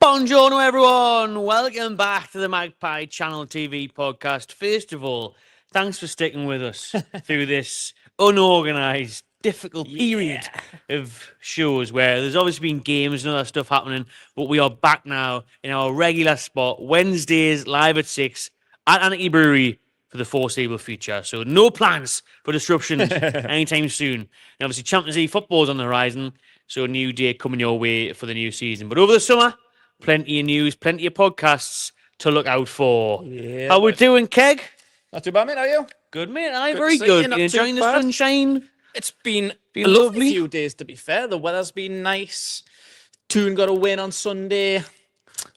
Buongiorno, everyone. Welcome back to the Magpie Channel TV podcast. First of all, thanks for sticking with us through this unorganized, difficult period of shows where there's obviously been games and other stuff happening, but we are back now in our regular spot, Wednesdays, live at 6 at Anarchy Brewery for the foreseeable future. So no plans for disruptions anytime soon. And obviously Champions League football is on the horizon, so a new day coming your way for the new season. But over the summer, plenty of news, plenty of podcasts to look out for. Yeah, how we doing, Keg? Not too bad, mate. How are you? Good, mate. Aye, Good very to see good. you, not You too enjoying the bad. sunshine? It's been Been a lovely. few days, to be fair. The weather's been nice. Toon got a win on Sunday.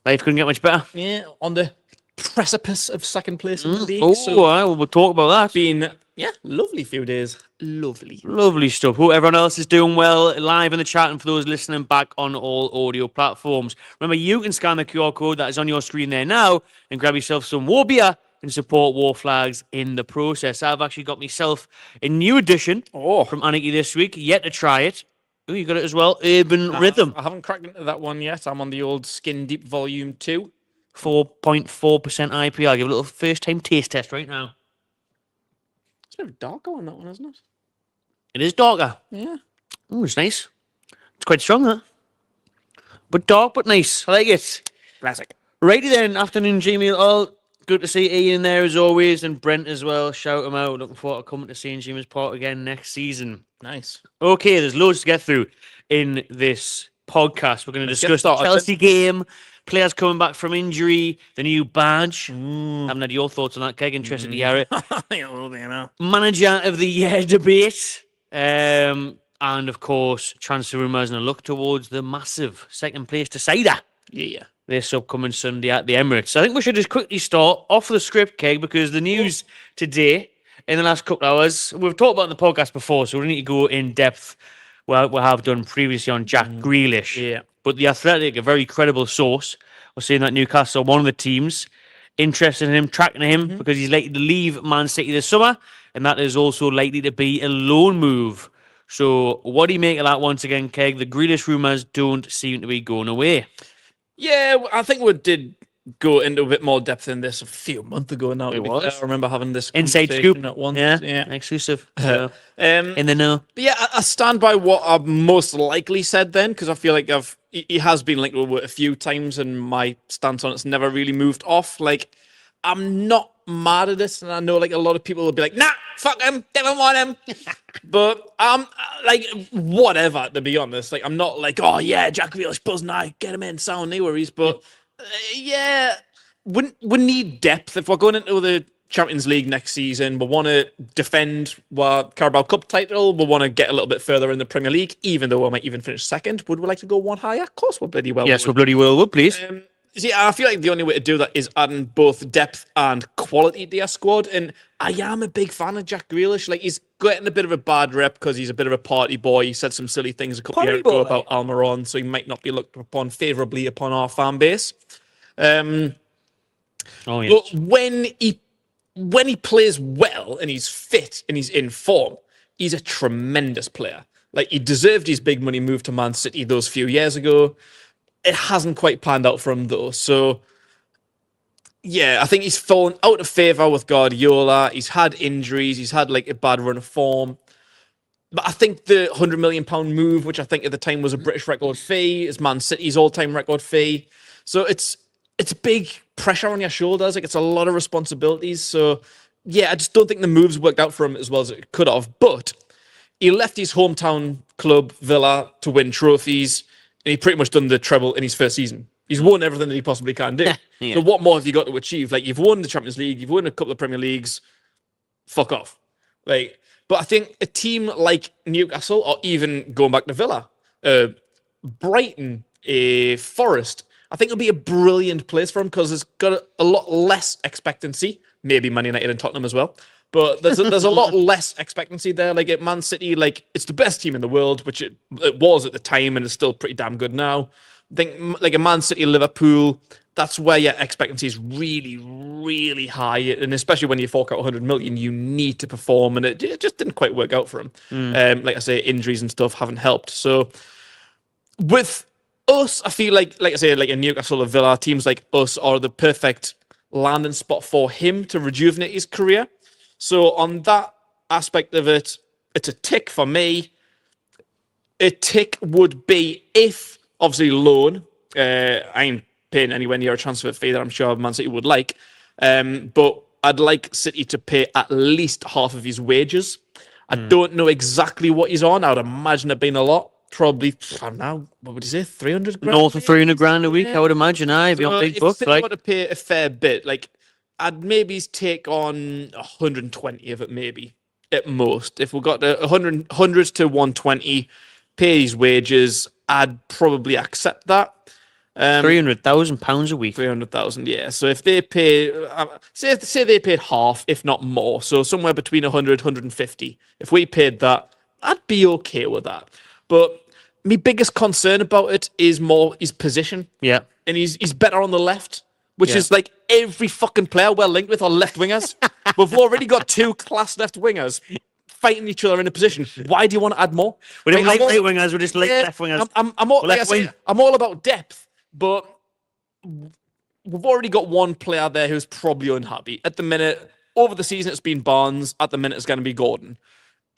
Life couldn't get much better. Yeah, on the precipice of second place in the league. Oh, So aye, we'll talk about that. been, lovely few days. Lovely. Lovely stuff. Hope everyone else is doing well live in the chat, and for those listening back on all audio platforms. Remember, you can scan the QR code that is on your screen there now and grab yourself some war beer and support War Flags in the process. I've actually got myself a new edition from Anarchy this week. Yet to try it. Oh, you got it as well. Urban Rhythm. I haven't cracked into that one yet. I'm on the old Skin Deep Volume 2. 4.4% IPA. I'll give it a little first-time taste test right now. It's a bit darker on that one, isn't it? It is darker. Yeah. Oh, it's nice. It's quite strong, that. But dark, but nice. I like it. Classic. Righty then, afternoon, Jamie. Oh, good to see Ian there as always, and Brent as well. Shout him out. Looking forward to coming to seeing Jamie's part again next season. Nice. Okay, there's loads to get through in this podcast. We're going to Let's get discuss the started. Chelsea game, players coming back from injury, the new badge. Haven't had your thoughts on that, Keg. Interested to hear it. Manager of the year debate. And of course, transfer rumours and a look towards the massive second place decider Yeah. this upcoming Sunday at the Emirates. I think we should just quickly start off the script, Keg, because the news today, in the last couple of hours, we've talked about it in the podcast before, so we need to go in depth. Well, we have done previously on Jack Grealish. Yeah. But the Athletic, a very credible source, was saying that Newcastle, one of the teams, interested in him, tracking him, because he's likely to leave Man City this summer, and that is also likely to be a loan move. So what do you make of that once again, Keg? The Grealish rumours don't seem to be going away. Yeah, I think we did go into a bit more depth in this a few months ago now. It to be was. fair. I remember having this Inside conversation scoop. at once. Yeah. Exclusive. So, Um, in the know. but yeah, I stand by what I've most likely said then, because I feel like he has been linked with it a few times, and my stance on it's never really moved off. Like, I'm not mad at this, and I know like a lot of people will be like, nah, fuck him, didn't want him. But like, whatever, to be honest. Like, I'm not like, oh yeah, Jack Grealish, buzzing, I get him in, sound, no worries. But yeah, we need depth. If we're going into the Champions League next season, we want to defend our Carabao Cup title, we want to get a little bit further in the Premier League, even though we might even finish second. Would we like to go one higher? Of course we bloody well Yes, would. we bloody well would, please. See, I feel like the only way to do that is adding both depth and quality to your squad. And I am a big fan of Jack Grealish. Like, he's getting a bit of a bad rep because he's a bit of a party boy. He said some silly things a couple of years ago about Almiron, so he might not be looked upon favourably upon our fan base. Oh, yes. But when he plays well and he's fit and he's in form, he's a tremendous player. Like, he deserved his big money move to Man City those few years ago. It hasn't quite panned out for him though. So yeah, I think he's fallen out of favour with Guardiola. He's had injuries. He's had like a bad run of form. But I think the £100 million move, which I think at the time was a British record fee, is Man City's all-time record fee. So it's big pressure on your shoulders. Like, it's a lot of responsibilities. So yeah, I just don't think the moves worked out for him as well as it could have. But he left his hometown club, Villa, to win trophies. And he pretty much done the treble in his first season. He's won everything that he possibly can do. Yeah. So what more have you got to achieve? Like, you've won the Champions League, you've won a couple of Premier Leagues. Fuck off. Like, but I think a team like Newcastle, or even going back to Villa, Brighton, Forest, I think it'll be a brilliant place for him because it's got a lot less expectancy. Maybe Man United and Tottenham as well. But there's a lot less expectancy there. Like, at Man City, like, it's the best team in the world, which it was at the time, and it's still pretty damn good now. I think like a Man City, Liverpool, that's where your expectancy is really, really high, and especially when you fork out 100 million, you need to perform, and it just didn't quite work out for him. Like I say, injuries and stuff haven't helped. So with us, I feel like I say, like in Newcastle or Villa, teams like us are the perfect landing spot for him to rejuvenate his career. So on that aspect of it, it's a tick for me. A tick would be if, obviously, loan. I ain't paying anywhere near a transfer fee that I'm sure Man City would like. But I'd like City to pay at least half of his wages. I don't know exactly what he's on. I would imagine it being a lot. Probably, I don't know, what would you say, 300 grand? North of 300 grand a week, I would imagine. I'd be on big bucks. If I want to pay a fair bit, like, I'd maybe take on 120 of it, maybe, at most. If we got to 100 to 120, pay his wages, I'd probably accept that. £300,000 a week. 300,000, yeah. So if they pay, say they paid half, if not more, so somewhere between 100, 150. If we paid that, I'd be okay with that. But my biggest concern about it is more his position. Yeah. And he's better on the left, which is like every fucking player we're linked with are left wingers. We've already got 2 class left wingers fighting each other in a position. Why do you want to add more? We don't like right wingers, we just like left wingers. I'm all about depth, but we've already got one player there who's probably unhappy. At the minute, over the season, it's been Barnes. At the minute, it's going to be Gordon.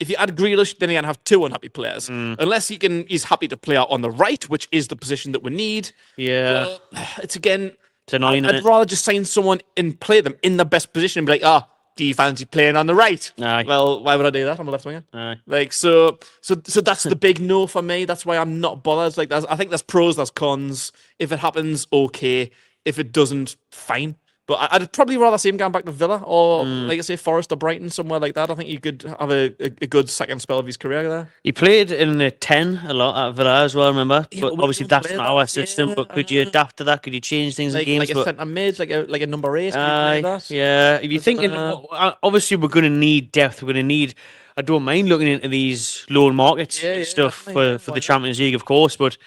If you add Grealish, then you're going to have 2 unhappy players. Unless he's happy to play out on the right, which is the position that we need. Yeah. It's again, annoying, I'd rather just sign someone and play them in the best position and be like, do you fancy playing on the right? Aye. Well, why would I do that? I'm a left winger. Aye. Like, so that's the big no for me. That's why I'm not bothered. Like, I think there's pros, there's cons. If it happens, okay. If it doesn't, fine. But I'd probably rather see him going back to Villa or, like I say, Forest or Brighton, somewhere like that. I think he could have a good second spell of his career there. He played in the 10 a lot at Villa as well, remember? Yeah, but but we obviously don't that's play not that. our system. Yeah, But could you adapt to that? Could you change things in games? Like a centre mid, like a number 8. Aye, That? yeah. If you're thinking, obviously we're going to need depth. We're going to need. I don't mind looking into these loan markets stuff for the Champions League, of course. But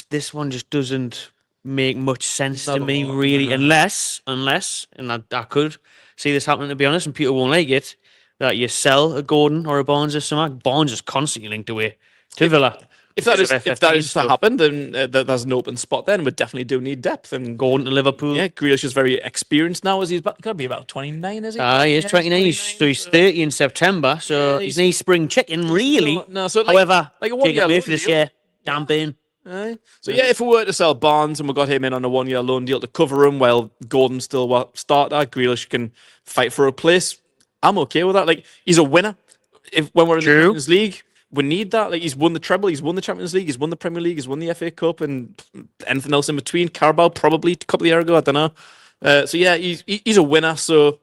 this one just doesn't make much sense to me, really, unless, and I could see this happening, to be honest, and people won't like it, that you sell a Gordon or a Barnes or something. Barnes is constantly linked away to Villa. If that is to happen, then there's an open spot. Then we definitely do need depth. And Gordon to Liverpool. Yeah, Grealish is very experienced now. As he's got to be about 29, is he? He is 29. So he's 30 in September. So he's an spring chicken, really. However, take it away for this year. Damn pain. Aye. So if we were to sell Barnes and we got him in on a 1-year loan deal to cover him while Gordon still starter, Grealish can fight for a place. I'm okay with that. Like, he's a winner. When we're in the Champions League, we need that. Like, he's won the treble, he's won the Champions League, he's won the Premier League, he's won the FA Cup, and anything else in between. Carabao probably a couple of years ago, I don't know. He's a winner. So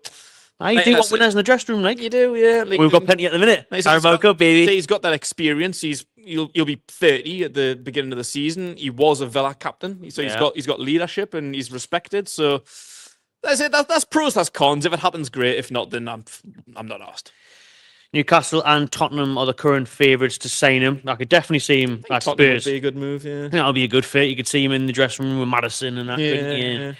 you do want winners in the dressing room, like you do, yeah. Like, we've got plenty at the minute. Carabao Cup, baby. He's got that experience. He'll be 30 at the beginning of the season. He was a Villa captain, so he's got leadership and he's respected. So that's it. That's pros, that's cons. If it happens, great. If not, then I'm not asked. Newcastle and Tottenham are the current favourites to sign him. I could definitely see him at Tottenham Spurs. would be a good move. Yeah, I think that'll be a good fit. You could see him in the dressing room with Madison and that.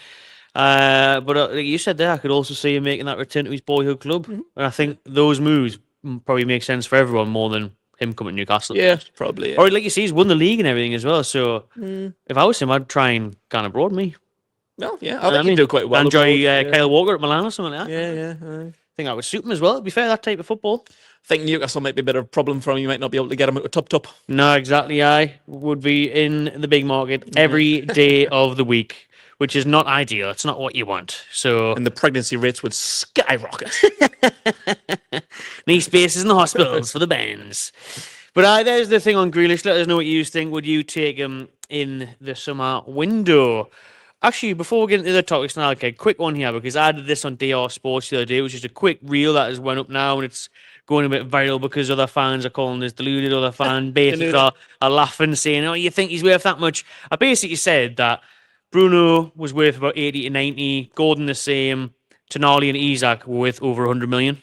But like you said there, I could also see him making that return to his boyhood club. And I think those moves probably make sense for everyone more than him coming to Newcastle. Yeah, probably. Yeah. Or like you see, he's won the league and everything as well. So if I was him, I'd try and go abroad me. Well, yeah, I think he'd do quite well. Enjoy Kyle Walker at Milan or something like that. Yeah. I think that would suit him as well. To be fair, that type of football. I think Newcastle might be a bit of a problem for him. You might not be able to get him at the top. No, exactly. I would be in the big market every day of the week, which is not ideal. It's not what you want. So, and the pregnancy rates would skyrocket. Need spaces in the hospitals for the bands. But there's the thing on Grealish. Let us know what you think. Would you take him in the summer window? Actually, before we get into the topics now, okay, quick one here, because I did this on DR Sports the other day. It was just a quick reel that has went up now, and it's going a bit viral because other fans are calling this deluded. Other fan bases are laughing, saying, "Oh, you think he's worth that much?" I basically said that Bruno was worth about 80 to 90, Gordon the same, Tonali and Isak were worth over 100 million.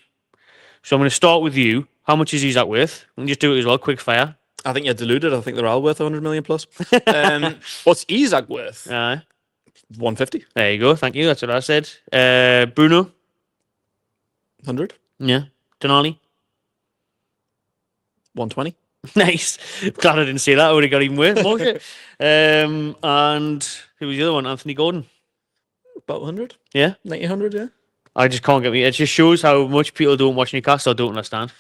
So I'm going to start with you. How much is Isak worth? And just do it as well, quick fire. I think you're deluded. I think they're all worth 100 million plus. What's Isak worth? 150. There you go. Thank you. That's what I said. Bruno? 100. Yeah. Tonali? 120. Nice. Glad I didn't say that. I would have got even worse. And who was the other one? Anthony Gordon. About 100, Yeah. 90, 100, yeah. I just can't get me. It just shows how much people don't watch Newcastle. I don't understand.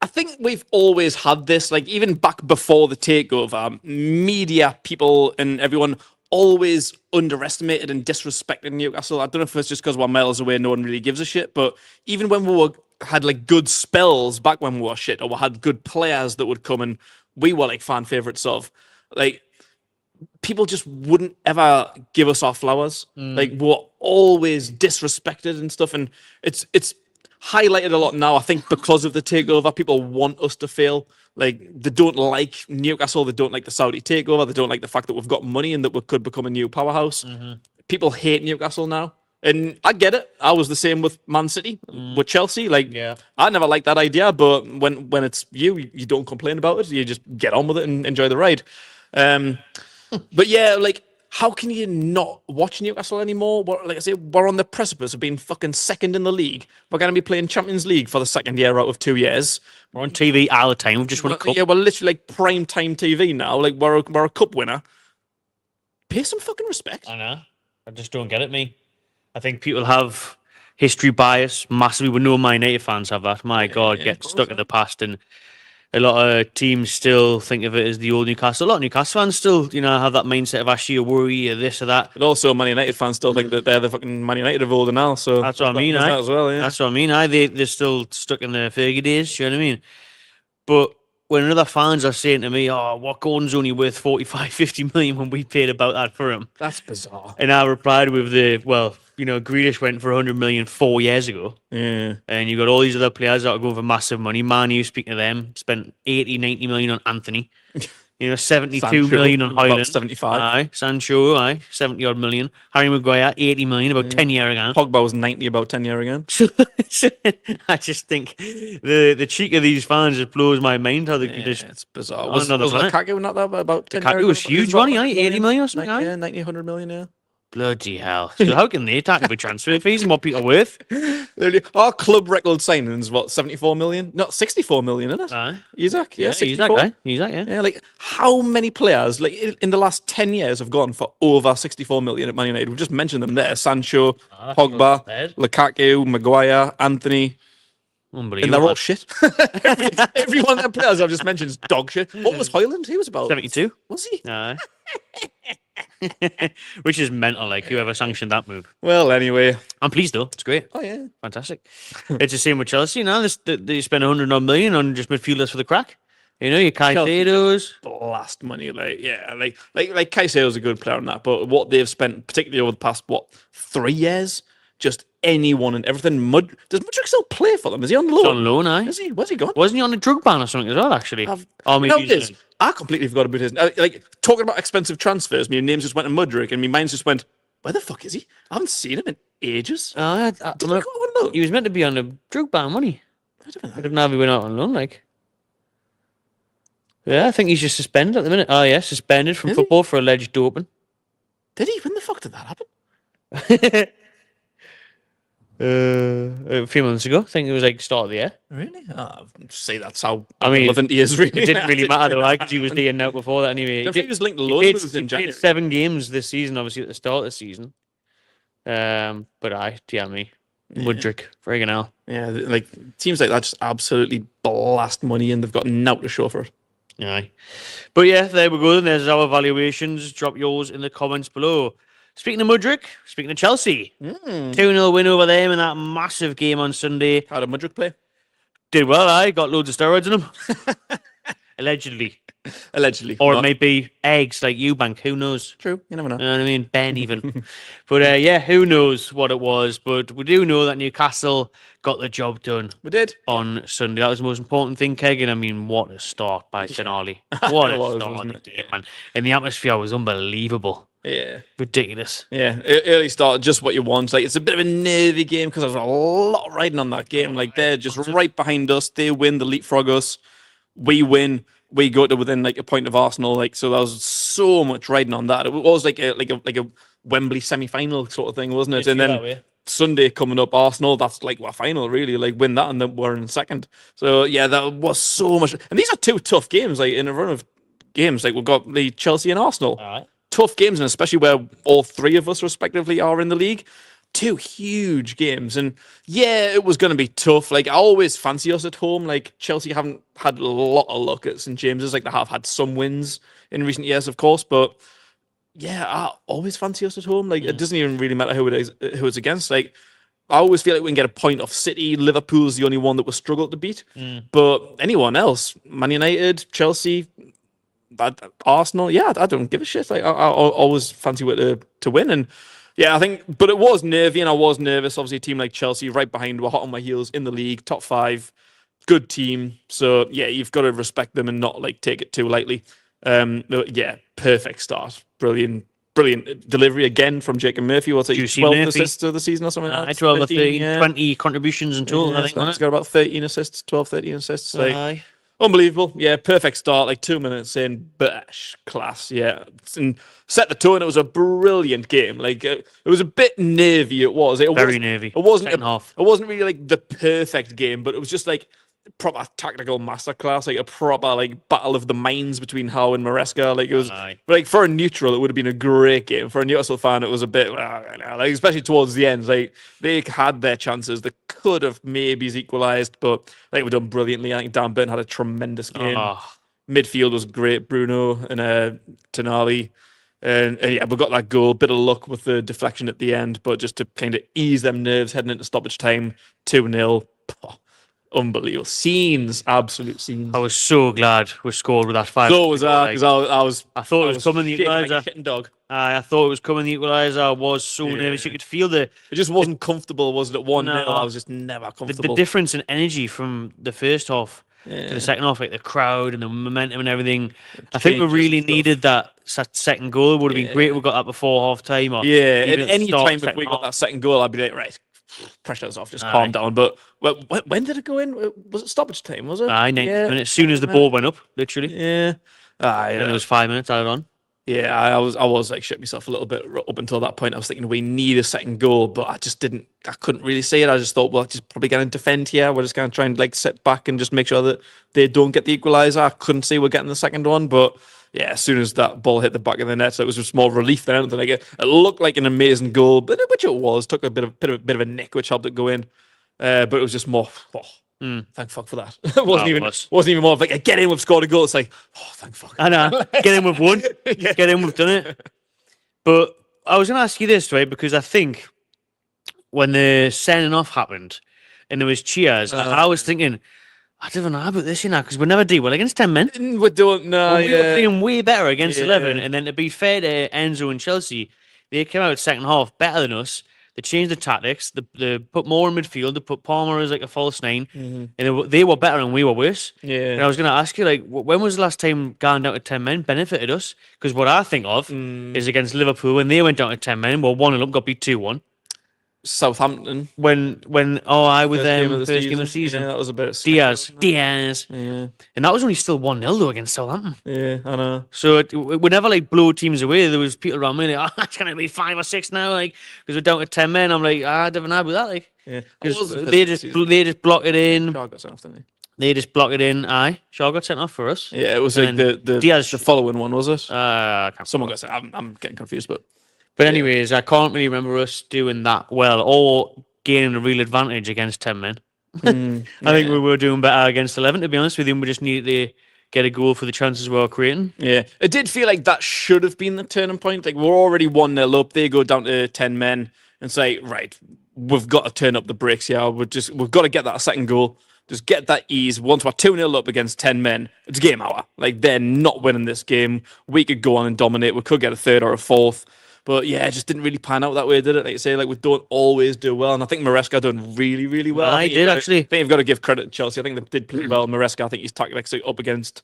I think we've always had this, like even back before the takeover, media people and everyone always underestimated and disrespected Newcastle. I don't know if it's just because we're miles away, no one really gives a shit. But even when had like good spells back when we were shit, or we had good players that would come and we were like fan favorites of, like people just wouldn't ever give us our flowers. Like we're always disrespected and stuff, and it's highlighted a lot now. I think because of the takeover, people want us to fail. Like they don't like Newcastle, they don't like the Saudi takeover, they don't like the fact that we've got money and that we could become a new powerhouse. People hate Newcastle now, and I get it. I was the same with Man City, with Chelsea. Like, I never liked that idea, but when it's you don't complain about it. You just get on with it and enjoy the ride. But yeah, like, how can you not watch Newcastle anymore? Like I say, we're on the precipice of being fucking second in the league. We're going to be playing Champions League for the second year out of 2 years. We're on TV all the time. We've just won a cup. Yeah, we're literally like prime time TV now. Like we're a cup winner. Pay some fucking respect. I know. I just don't get it, me. I think people have history bias massively. We know Man United fans have that. My God, get stuck in the past, and a lot of teams still think of it as the old Newcastle. A lot of Newcastle fans still, have that mindset of actually a worry or this or that. But also, Man United fans still think that they're the fucking Man United of older now. So that's what I mean. That as well, yeah. That's what I mean. They're still stuck in the Fergie days. You know what I mean? But when other fans are saying to me, "Oh, what Gordon's only worth 45, 50 million when we paid about that for him," that's bizarre. And I replied with Grealish went for 100 million 4 years ago. Yeah. And you got all these other players that are going for massive money. Man U, speaking of them, spent 80, 90 million on Anthony. 72 Sancho, million on Highland. about 75. Aye. Sancho, 70 odd million. Harry Maguire, 80 million, about 10 years ago. Pogba was 90 about 10 years ago. I just think the cheek of these fans just blows my mind how they can just. It's bizarre. Was Lukaku not that about 10 years ago? Lukaku was huge, wasn't he? 80 million or something? Yeah, 90, 100 million, yeah. Bloody hell. So how can they tackle with transfer fees and what people are worth? Our club record signings, what, 74 million? Not 64 million, isn't it? Aye. Isak, yeah, he's that guy. Yeah, like how many players like in the last 10 years have gone for over 64 million at Man United? We've just mentioned them there. Sancho, Pogba, Lukaku, Maguire, Anthony. Unbelievable. And they're all shit. Every one of the players I've just mentioned is dog shit. What was Hoyland? He was about 72. Was he? Aye. Which is mental, like whoever sanctioned that move. Well, anyway, I'm pleased though. It's great. Oh yeah, fantastic. It's the same with Chelsea now. They spend 100 odd million on just midfielders for the crack. Your Caicedo's blast money, like Caicedo's a good player on that, but what they've spent, particularly over the past 3 years, just anyone and everything. Does Mudryk still play for them? Is he on loan? He's on loan, aye. Is he? Where's he gone? Wasn't he on a drug ban or something as well? Actually, I completely forgot about his. Like talking about expensive transfers, my names just went to Mudryk, and my mind just went, "Where the fuck is he? I haven't seen him in ages." He was meant to be on a drug ban, wasn't he? I don't know if he went out on loan, like. Yeah, I think he's just suspended at the minute. Oh yeah, suspended from football for alleged doping. Did he? When the fuck did that happen? A few months ago. I think it was like start of the year. Really? Say that's how relevant he is. Really, it didn't really matter though, because he was there now before that anyway. He was linked to loads of in January. He played 7 games this season, obviously at the start of the season. But Mudryk, friggin' hell. Yeah, like teams like that just absolutely blast money, and they've got nothing to show for it. Aye. But yeah, there we go. There's our valuations. Drop yours in the comments below. Speaking of Mudryk, speaking of Chelsea, 2-0 win over them in that massive game on Sunday. How did Mudryk play? Did well, got loads of steroids in him. Allegedly. Or it might be eggs like Eubank, who knows? True, you never know. You know what I mean? Ben even. But who knows what it was. But we do know that Newcastle got the job done. We did. On Sunday. That was the most important thing, Kegan. I mean, what a start by Denali. What a start on the game, man. And the atmosphere was unbelievable. Yeah. Ridiculous. Yeah. Early start, just what you want. Like, it's a bit of a nervy game because there's a lot riding on that game. Like, they're just right behind us. They win, they leapfrog us. We win. We go to within like a point of Arsenal. Like, so there was so much riding on that. It was like a Wembley semi-final sort of thing, wasn't it? And then Sunday coming up, Arsenal, that's like our final, really. Like, win that and then we're in second. So, yeah, that was so much. And these are 2 tough games, like, in a run of games. Like, we've got the Chelsea and Arsenal. All right. Tough games, and especially where all three of us respectively are in the league. Two huge games, and yeah, it was going to be tough. Like, I always fancy us at home. Like, Chelsea haven't had a lot of luck at St James's. Like, they have had some wins in recent years, of course, but yeah, I always fancy us at home. Like, it doesn't even really matter who it's against. Like, I always feel like we can get a point off City. Liverpool's the only one that we struggle to beat, but anyone else, Man United, Chelsea, Arsenal, yeah, I don't give a shit. Like, I always fancy it to win, and yeah, I think, but it was nervy, and I was nervous. Obviously, a team like Chelsea, right behind, were hot on my heels in the league, top 5, good team. So yeah, you've got to respect them and not like take it too lightly. Yeah, perfect start, brilliant delivery again from Jacob Murphy. What's it? 12 assists of the season or something like that. 12 or 13, 20 contributions in total. Yeah, I think he's got about 13 assists, 12, 13 assists. Like, Aye. unbelievable. Yeah, perfect start, like 2 minutes in, bash, class. Yeah, and set the tone. It was a brilliant game. Like, it was a bit nervy. It was Very nervy. It wasn't Second half. It wasn't really like the perfect game, but it was just like proper tactical masterclass, like a proper like battle of the minds between Howe and Maresca. Like, it was like, for a neutral, it would have been a great game. For a Newcastle fan, it was a bit like, especially towards the end. Like, they had their chances. They could have maybe equalised, but they were done brilliantly. I think Dan Burn had a tremendous game. Midfield was great. Bruno and Tonali. And yeah, we got that goal. Bit of luck with the deflection at the end, but just to kind of ease them nerves heading into stoppage time, 2-0. Unbelievable absolute scenes. I was so glad we scored with that 5. So was I, because I thought it was coming the equaliser. Like a dog. I thought it was coming the equaliser. I was so nervous. You could feel It just wasn't comfortable, was it? At 1-0, I was just never comfortable. The difference in energy from the first half to the second half, like the crowd and the momentum and everything. I think we really needed that second goal. It would have been great if we got that before half time. At any time if we got that second goal, I'd be like, right, pressure's off, just calm down. But when did it go in? Was it stoppage time? Was it? 90 minutes. As soon as the ball went up, literally. Yeah. And it was 5 minutes added on. Yeah, I was like shit myself a little bit up until that point. I was thinking we need a second goal, but I couldn't really see it. I just thought, well, just probably going to defend here. We're just going to try and like sit back and just make sure that they don't get the equaliser. I couldn't see we're getting the second one, but yeah, as soon as that ball hit the back of the net, so it was just more relief than anything. Like, it looked like an amazing goal, but which it was. Took a bit of a nick, which helped it go in. But it was just more. Thank fuck for that. It wasn't even more of like, get in, we've scored a goal. It's like, thank fuck. I know. Get in, we've won. Get in, we've done it. But I was going to ask you this, right? Because I think when the sending off happened and there was cheers, I was thinking, I don't know about this, because we never did well against 10 men. We don't know. We were playing way better against 11. And then to be fair to Enzo and Chelsea, they came out second half better than us. They changed the tactics. They put more in midfield. They put Palmer as like a false 9. And they were better and we were worse. Yeah. And I was going to ask you, like, when was the last time going down to 10 men benefited us? Because what I think of is against Liverpool, when they went down to 10 men, well, 1-0 up, got beat 2-1. Southampton. I with them first game of the season. Yeah, that was a bit Diaz. Yeah. And that was only still 1-0 though against Southampton. Yeah, I know. So we never like blow teams away. There was people around me like, it's gonna be 5 or 6 now, like, because we're down to 10 men. I'm like, I don't know about that, like. Yeah. Because they just block it in. Shaw got sent off, didn't They just block it in. Shaw got sent off for us. Yeah, it was like the Diaz, the following one, was it? Someone got sent. I'm getting confused, But anyways, I can't really remember us doing that well or gaining a real advantage against 10 men. I think we were doing better against 11, to be honest with you. We just needed to get a goal for the chances we were creating. Yeah. It did feel like that should have been the turning point. Like, we're already 1-0 up. They go down to 10 men and say, right, we've got to turn up the brakes here. We've got to get that second goal. Just get that ease. Once we're 2-0 up against 10 men, it's game hour. Like, they're not winning this game. We could go on and dominate. We could get a third or a fourth. But yeah, it just didn't really pan out that way, did it? Like you say, like, we don't always do well. And I think Maresca done really, really well. I did, actually. I think you've got to give credit to Chelsea. I think they did pretty well. Maresca, I think he's tactics up against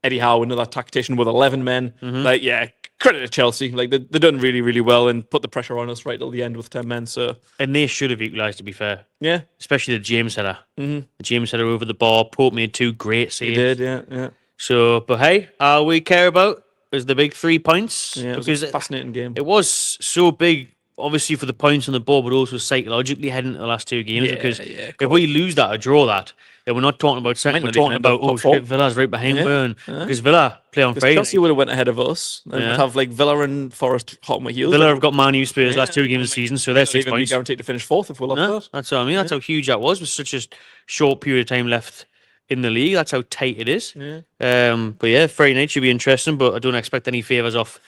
Eddie Howe, another tactician with 11 men. Like, yeah, credit to Chelsea. Like, they done really, really well and put the pressure on us right till the end with 10 men. So, and they should have equalised, to be fair. Yeah. Especially the James header. The James header over the bar. Pope made 2 great saves. He did, yeah. So, but hey, all we care about is the big 3 points. Yeah, it was a fascinating game. It was so big, obviously, for the points on the board, but also psychologically heading into the last 2 games. Because if we lose that or draw that, Yeah, we're not talking about second. We're We're talking talking about about top shit, four. Villa's right behind Yeah, Burn yeah. because Villa play on Because Friday. Chelsea would have went ahead of us. And Yeah. we'd have like Villa and Forest hot on my heels. Villa like, have got Man U Spurs yeah, last 2 games of the season, so they're might not 6 even be points. guaranteed to finish fourth if we lost No, that. that's what I mean. That's how huge that was with such a short period of time left in the league. That's how tight it is. Yeah. But yeah, Friday night should be interesting. But I don't expect any favours off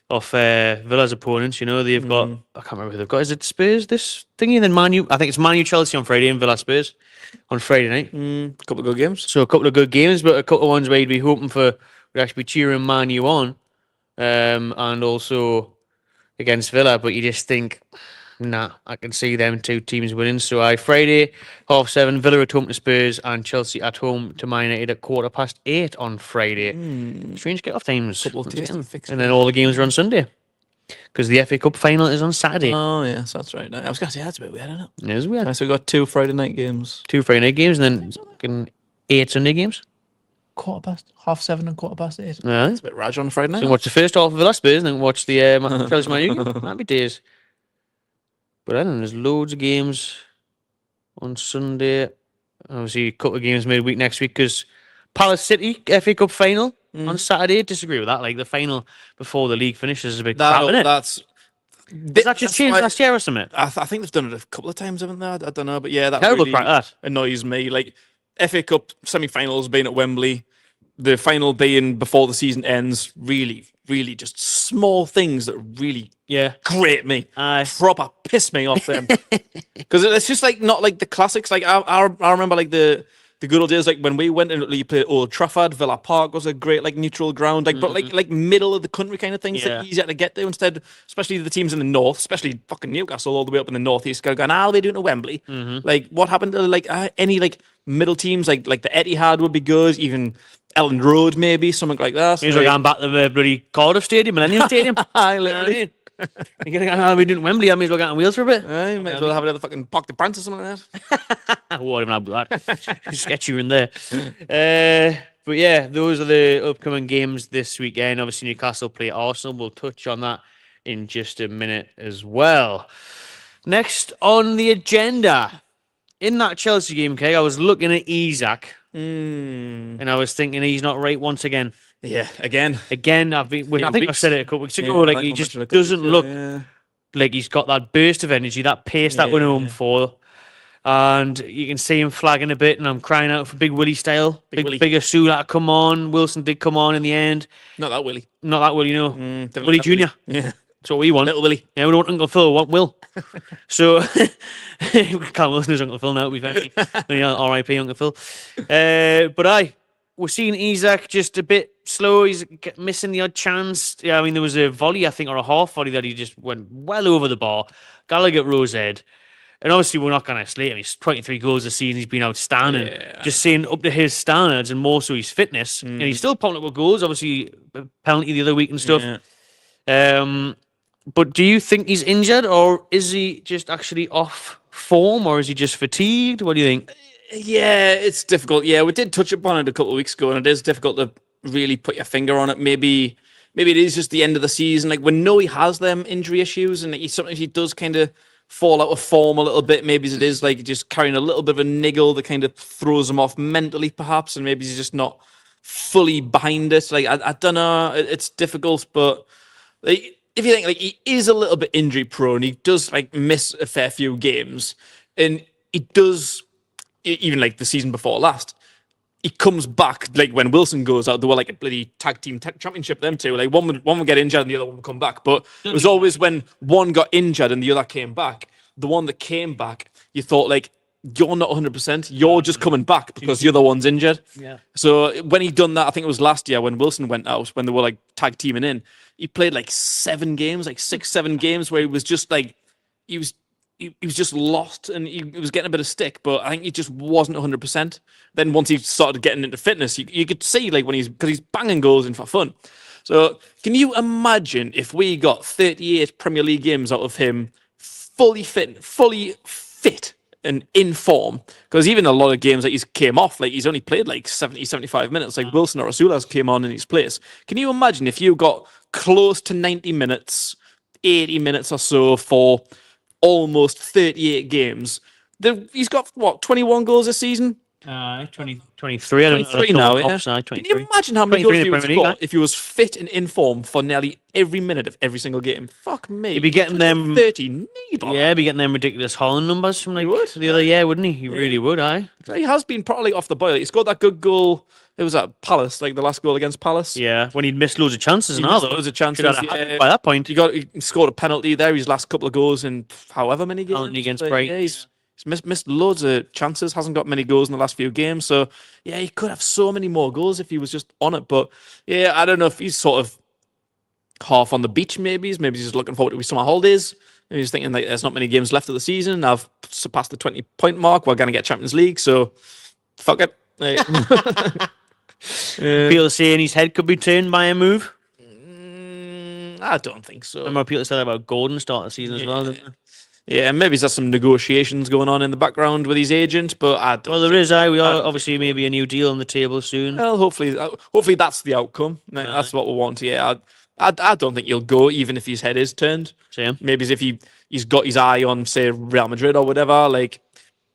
Villa's opponents. You know, they've got, I can't remember who they've got. Is it Spurs this thingy? And then Man U. I think it's Man U Chelsea on Friday and Villa Spurs on Friday night. A couple of good games. So a couple of good games, but a couple of ones where you'd be hoping for would actually be cheering Man U on, and also against Villa. But you just think, nah, I can see them two teams winning. So Friday 7:30, Villa at home to Spurs and Chelsea at home to Man United at 8:15 on Friday. Strange get off times. Couple of tasty fixtures. And then all the games are on Sunday because the FA Cup final is on Saturday. Oh yes, that's right. I was going to say that's a bit weird, isn't it? It is weird. So we got 2 Friday night games, 2 Friday night games, and then fucking 8 Sunday games. 7:15 and 8:15. Yeah. it's a bit raj on Friday night. So watch the first half of Villa Spurs and then watch the Chelsea Man U game. That'd be days. But I don't know, there's loads of games on Sunday. Obviously, a couple of games midweek next week because Palace City FA Cup final on Saturday. Disagree with that. Like the final before the league finishes is a bit crap, isn't it? That's Has that just changed last year or something? I think they've done it a couple of times, haven't they? I don't know, but yeah, that Terrible really crack, that. annoys me. Like FA Cup semi-finals being at Wembley, the final being before the season ends, really just small things that really Yeah. grate me. Aye. Proper piss me off them. Because it's just like not like the classics. Like I remember like the good old days, like when we went and you played Old Trafford, Villa Park was a great like neutral ground, like but like middle of the country kind of things that easier to get to instead, especially the teams in the north, especially fucking Newcastle all the way up in the northeast, going, I'll be doing to Wembley. Like what happened to like any like middle teams like the Etihad would be good, even Ellen Road maybe something like that. Means we're going back to the bloody Cardiff Stadium, Millennium Stadium. Aye, literally. You're gonna be doing Wembley. I may as well get on wheels for a bit. Aye, might as well have another fucking Park the Prance or something like that. I wouldn't have that. Just get you in there. But yeah, those are the upcoming games this weekend. Obviously, Newcastle play Arsenal. We'll touch on that in just a minute as well. Next on the agenda, in that Chelsea game, Kay, I was looking at Isak and I was thinking he's not right once again. Yeah, again. I think I said it a couple weeks ago. Like he just mentioned a couple doesn't weeks look ago, like he's got that burst of energy, that pace that we're known for. And you can see him flagging a bit, and I'm crying out for Big Willie style. Bigger Sula come on. Wilson did come on in the end. Not that Willie. Not that Willie, no. Willie Jr. Yeah. That's what we want. Little Willie. Yeah, we don't want Uncle Phil, we want Will. So, Carl Wilson is Uncle Phil now, to be fair. Yeah, R.I.P. Uncle Phil. But we're seeing Isak just a bit slow. He's missing the odd chance. Yeah, I mean, there was a volley, I think, or a half volley that he just went well over the bar. Gallagher rose head. And obviously, we're not going to slate him. He's 23 goals this season. He's been outstanding. Yeah. Just saying up to his standards and more so his fitness. And he's still popping up with goals. Obviously, a penalty the other week and stuff. Yeah. But do you think he's injured, or is he just actually off form, or is he just fatigued? What do you think? Yeah, it's difficult. Yeah, we did touch upon it a couple of weeks ago, and it is difficult to really put your finger on it. Maybe it is just the end of the season. Like we know he has them injury issues, and sometimes he does kind of fall out of form a little bit. Maybe it is like just carrying a little bit of a niggle that kind of throws him off mentally, perhaps, and maybe he's just not fully behind it. Like I don't know. It's difficult, but like, if you think like he is a little bit injury prone, he does like miss a fair few games, and he does even like the season before last. He comes back like when Wilson goes out. They were like a bloody tag team championship. Them two, like one would get injured and the other one would come back. But it was always when one got injured and the other came back. The one that came back, you thought like you're not 100%. You're just coming back because the other one's injured. Yeah. So when he done that, I think it was last year when Wilson went out when they were like tag teaming in. He played like 7 games, like 6-7 games where he was just like he was just lost and he was getting a bit of stick, but I think he just wasn't 100%. Then once he started getting into fitness, you could see like because he's banging goals in for fun. So can you imagine if we got 38 Premier League games out of him, fully fit and in form? Because even a lot of games that he's came off, like he's only played like 70-75 minutes, like Wilson or Lascelles came on in his place. Can you imagine if you got close to 90 minutes, 80 minutes or so for almost 38 games? He's got, 21 goals this season? 23. I don't know. 23 now, yeah. Offside, Can 23. you imagine how many 23 goals he in the would Premier League, score if he was fit and in form for nearly every minute of every single game? Fuck me. He'd be getting them 30 knee ball. Yeah, be getting them ridiculous Holland numbers from like would, the other year, wouldn't he? He really would, aye. He has been probably off the boil. He scored that good goal. It was at Palace, like the last goal against Palace. Yeah, when he'd missed loads of chances He and all, missed though. loads of chances. Should have had a hat-trick by that point. He scored a penalty there. His last couple of goals in however many games. Penalty against But, Brighton. yeah, he's missed loads of chances. Hasn't got many goals in the last few games. So yeah, he could have so many more goals if he was just on it. But yeah, I don't know if he's sort of half on the beach. Maybe he's just looking forward to his summer holidays. Maybe he's thinking like there's not many games left of the season. I've surpassed the 20-point mark. We're going to get Champions League. So fuck it. People saying his head could be turned by a move. I don't think so. Remember people said that about Gordon start the season as well. Didn't they? Yeah, maybe there's some negotiations going on in the background with his agent, but I don't. Well, there is. We are obviously maybe a new deal on the table soon. Well, hopefully that's the outcome. That's what we want. Yeah, I don't think he'll go, even if his head is turned. Same. Maybe as if he's got his eye on, say, Real Madrid or whatever. Like,